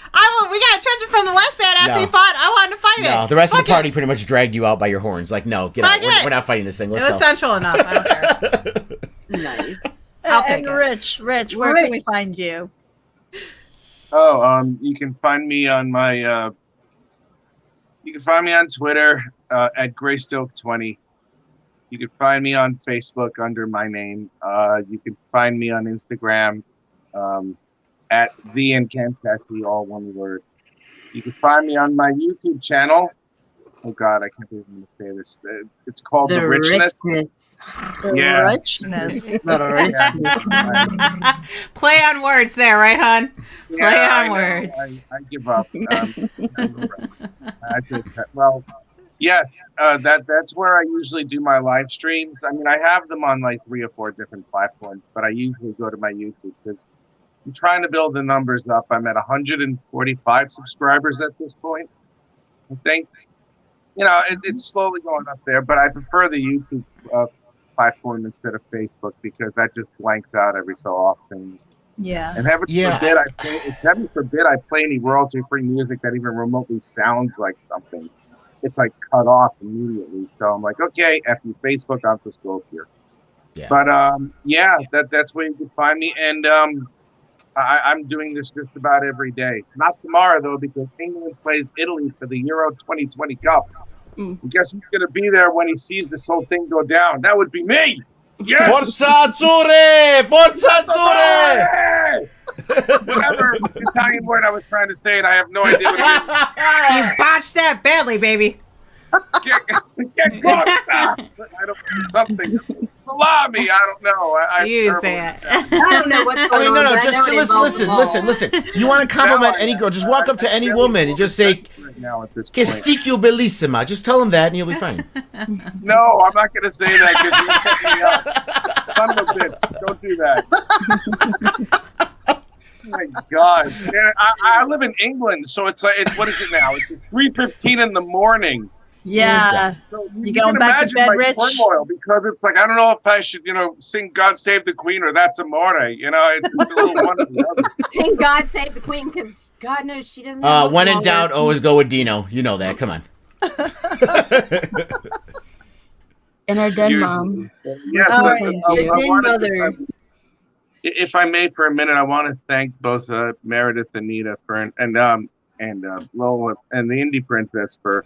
[SPEAKER 6] We got a treasure from the last badass
[SPEAKER 5] No.
[SPEAKER 6] we fought. I wanted to fight it.
[SPEAKER 5] No, the rest of
[SPEAKER 6] Fuck
[SPEAKER 5] the party pretty much dragged you out by your horns. Like, no, get out.
[SPEAKER 6] Fuck it.
[SPEAKER 5] We're not fighting this thing.
[SPEAKER 6] It
[SPEAKER 5] Let's
[SPEAKER 6] was
[SPEAKER 5] go.
[SPEAKER 6] central enough. I don't care.
[SPEAKER 2] Nice.
[SPEAKER 6] I'll take
[SPEAKER 4] And
[SPEAKER 6] it.
[SPEAKER 4] Rich, where can we find you?
[SPEAKER 3] You can find me on my. You can find me on Twitter at Greystoke20. You can find me on Facebook under my name. You can find me on Instagram at the andG.A, all one word. You can find me on my YouTube channel. Oh God, I can't believe I'm going to say this. It's called The Richness.
[SPEAKER 4] The
[SPEAKER 3] Yeah.
[SPEAKER 4] richness.
[SPEAKER 2] The richness.
[SPEAKER 6] Play on words there, right, hon?
[SPEAKER 3] Yeah,
[SPEAKER 6] Play on
[SPEAKER 3] I know.
[SPEAKER 6] words.
[SPEAKER 3] I give up. Well, yes, that's where I usually do my live streams. I mean, I have them on like 3 or 4 different platforms, but I usually go to my YouTube because I'm trying to build the numbers up. I'm at 145 subscribers at this point. I think, it's slowly going up there, but I prefer the YouTube platform instead of Facebook because that just blanks out every so often.
[SPEAKER 4] Yeah.
[SPEAKER 3] And heaven forbid I play any royalty-free music that even remotely sounds like something. It's like cut off immediately. So I'm like, okay, F you Facebook, I'll just go here.
[SPEAKER 5] Yeah.
[SPEAKER 3] But that's where you can find me. And I'm doing this just about every day. Not tomorrow though, because England plays Italy for the Euro 2020 Cup. I guess he's gonna be there when he sees this whole thing go down. That would be me. Yes.
[SPEAKER 5] Forza Azzurre! Forza Azzurre!
[SPEAKER 3] Hey! Whatever Italian word I was trying to say, and I have no idea what it
[SPEAKER 6] You botched that badly, baby.
[SPEAKER 3] is. Get caught. I don't something. Salami. I don't know.
[SPEAKER 6] You say it.
[SPEAKER 2] I don't know what's
[SPEAKER 5] I
[SPEAKER 2] going
[SPEAKER 5] mean,
[SPEAKER 2] on.
[SPEAKER 5] no,
[SPEAKER 2] but I know it involves them all.
[SPEAKER 5] listen. You want to compliment any girl, just walk up to any woman and just say,
[SPEAKER 3] right now at this
[SPEAKER 5] che
[SPEAKER 3] point.
[SPEAKER 5] sticchio bellissima. Just tell them that and you'll be fine.
[SPEAKER 3] No, I'm not going to say that because you set me up. Son of a bitch. Don't do that. Oh my God. Man, I live in England, so it's like, what is it now? It's 3:15 in the morning.
[SPEAKER 4] Yeah.
[SPEAKER 3] So
[SPEAKER 4] You going
[SPEAKER 3] can
[SPEAKER 4] back to
[SPEAKER 3] imagine
[SPEAKER 4] bed,
[SPEAKER 3] my
[SPEAKER 4] Rich?
[SPEAKER 3] turmoil because it's like, I don't know if I should, sing God Save the Queen or That's Amore. It's a little one or the other.
[SPEAKER 2] Thank God save the queen, because God knows she doesn't. have
[SPEAKER 5] When in
[SPEAKER 2] much
[SPEAKER 5] doubt,
[SPEAKER 2] longer.
[SPEAKER 5] always go with Dino. You know that. Come on.
[SPEAKER 1] and our dead mom.
[SPEAKER 3] Yes,
[SPEAKER 4] All
[SPEAKER 3] I-
[SPEAKER 4] right.
[SPEAKER 3] I-
[SPEAKER 2] The
[SPEAKER 3] I
[SPEAKER 2] den
[SPEAKER 3] wanted
[SPEAKER 2] mother.
[SPEAKER 3] to- if I may, for a minute, I want to thank both Meredith and Nita and Lola and the Indie Princess for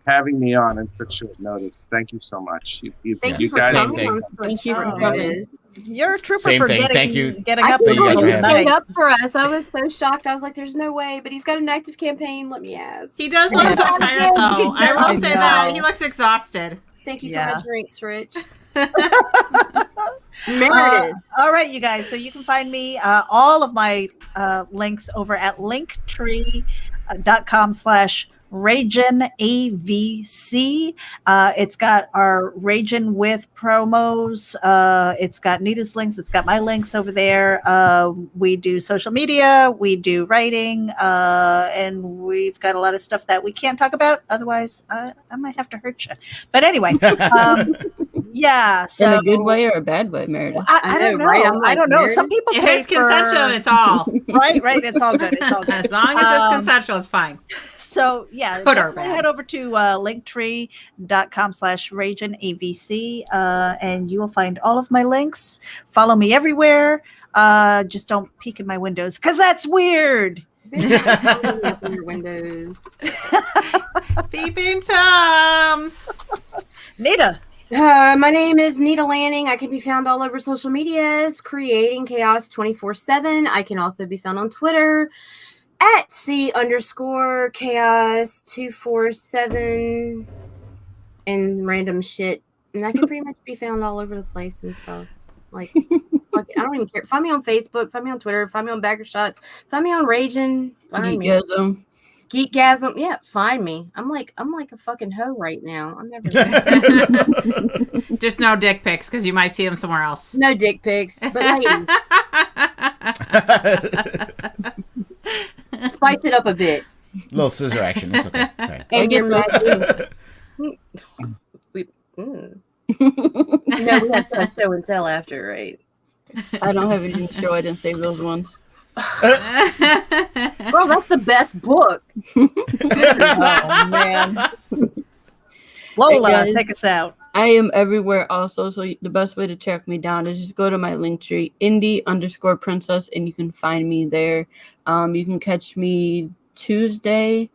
[SPEAKER 3] having me on in such short notice. Thank you so much.
[SPEAKER 2] Thank
[SPEAKER 3] You
[SPEAKER 2] you for
[SPEAKER 3] guys,
[SPEAKER 5] Same
[SPEAKER 2] coming
[SPEAKER 5] thing.
[SPEAKER 2] on
[SPEAKER 1] Thank you for
[SPEAKER 2] short
[SPEAKER 1] coming.
[SPEAKER 2] notice.
[SPEAKER 4] You're a trooper
[SPEAKER 5] Same
[SPEAKER 4] for
[SPEAKER 5] thing.
[SPEAKER 4] getting,
[SPEAKER 5] Thank you.
[SPEAKER 4] getting
[SPEAKER 2] I
[SPEAKER 4] up
[SPEAKER 2] couldn't
[SPEAKER 5] you guys
[SPEAKER 4] in
[SPEAKER 5] for
[SPEAKER 4] the
[SPEAKER 2] believe
[SPEAKER 5] having
[SPEAKER 2] he
[SPEAKER 5] me.
[SPEAKER 2] stayed
[SPEAKER 4] night.
[SPEAKER 2] up for us. I was so shocked. I was like, "There's no way," but he's got an active campaign. Let me ask.
[SPEAKER 6] He does look so tired, though. I will say that. He looks exhausted.
[SPEAKER 2] Thank you
[SPEAKER 4] Yeah.
[SPEAKER 2] for my drinks, Rich. Meredith.
[SPEAKER 4] All right, you guys. So you can find me, all of my links over at linktree.com/RaginAVC. It's got our Ragin with promos. It's got Nita's links. It's got my links over there. We do social media. We do writing. And we've got a lot of stuff that we can't talk about. Otherwise, I might have to hurt you. But anyway, yeah. So
[SPEAKER 1] In a good way or a bad way, Meredith?
[SPEAKER 4] I don't know.
[SPEAKER 2] right? I'm
[SPEAKER 4] I
[SPEAKER 2] like,
[SPEAKER 4] don't know. Some
[SPEAKER 2] Meredith?
[SPEAKER 4] people
[SPEAKER 6] If
[SPEAKER 4] pay
[SPEAKER 6] it's consensual, it's all.
[SPEAKER 4] right. It's all good. It's all good.
[SPEAKER 6] As long as it's consensual, it's fine.
[SPEAKER 4] So yeah,
[SPEAKER 6] Good or
[SPEAKER 4] definitely
[SPEAKER 6] bad.
[SPEAKER 4] head over to linktree.com/RaginAVC, and you will find all of my links. Follow me everywhere. Just don't peek in my windows because that's weird.
[SPEAKER 2] Open your windows.
[SPEAKER 6] Peeping Toms.
[SPEAKER 4] Nita.
[SPEAKER 2] My name is Nita Lanning. I can be found all over social medias, creating chaos 24/7. I can also be found on Twitter at C_chaos247 and random shit. And I can pretty much be found all over the place and stuff. Like, I don't even care. Find me on Facebook, find me on Twitter, find me on Bagger Shots, find me on Raging, find me. Geekgasm. Yeah, find me. I'm like a fucking hoe right now. I'm never
[SPEAKER 6] Just no dick pics because you might see them somewhere else.
[SPEAKER 2] no dick pics. But ladies, spice it up a bit.
[SPEAKER 5] Little scissor action. It's okay. Sorry.
[SPEAKER 2] And your magic. No, we have to show and tell after, right?
[SPEAKER 1] I don't have any show. I didn't save those ones.
[SPEAKER 2] Bro, that's the best book.
[SPEAKER 4] Oh man. Lola,
[SPEAKER 1] Hey, guys.
[SPEAKER 4] take us out.
[SPEAKER 1] I am everywhere also, so the best way to track me down is just go to my link tree, indie_princess, and you can find me there. You can catch me Tuesday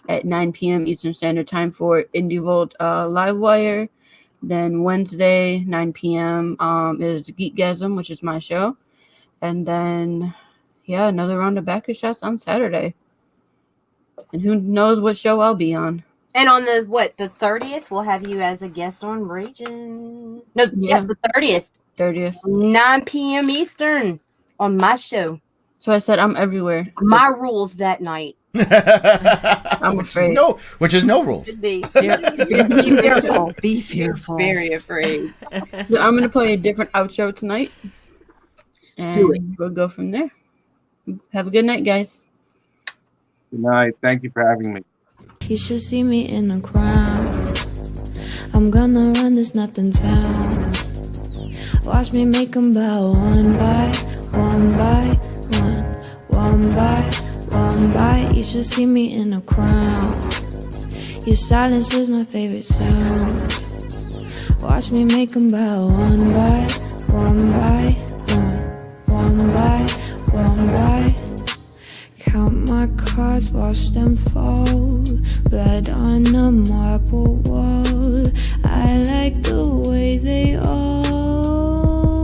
[SPEAKER 1] at 9 p.m. Eastern Standard Time for Indie Volt Livewire. Then Wednesday, 9 p.m. Is Geekgasm, which is my show. And then, yeah, another round of Backer Shots on Saturday. And who knows what show I'll be on.
[SPEAKER 2] And on the 30th, we'll have you as a guest on Raging. No, yeah, the 30th.
[SPEAKER 1] 30th.
[SPEAKER 2] 9 p.m. Eastern on my show.
[SPEAKER 1] So I said I'm everywhere.
[SPEAKER 2] My rules that night.
[SPEAKER 1] I'm afraid.
[SPEAKER 5] Which is no rules.
[SPEAKER 2] Should be. Be fearful. Be fearful. Very afraid.
[SPEAKER 1] So I'm gonna play a different outro tonight. And
[SPEAKER 2] Do it.
[SPEAKER 1] we'll go from there. Have a good night, guys.
[SPEAKER 3] good night. Thank you for having me.
[SPEAKER 9] You should see me in a crown. I'm gonna run this nothing town. Watch me make them bow one by one by one. One by one by. You should see me in a crown. Your silence is my favorite sound. Watch me make them bow one by one by one. One by one by. Count my cards, watch them fall. Blood on a marble wall. I like the way they all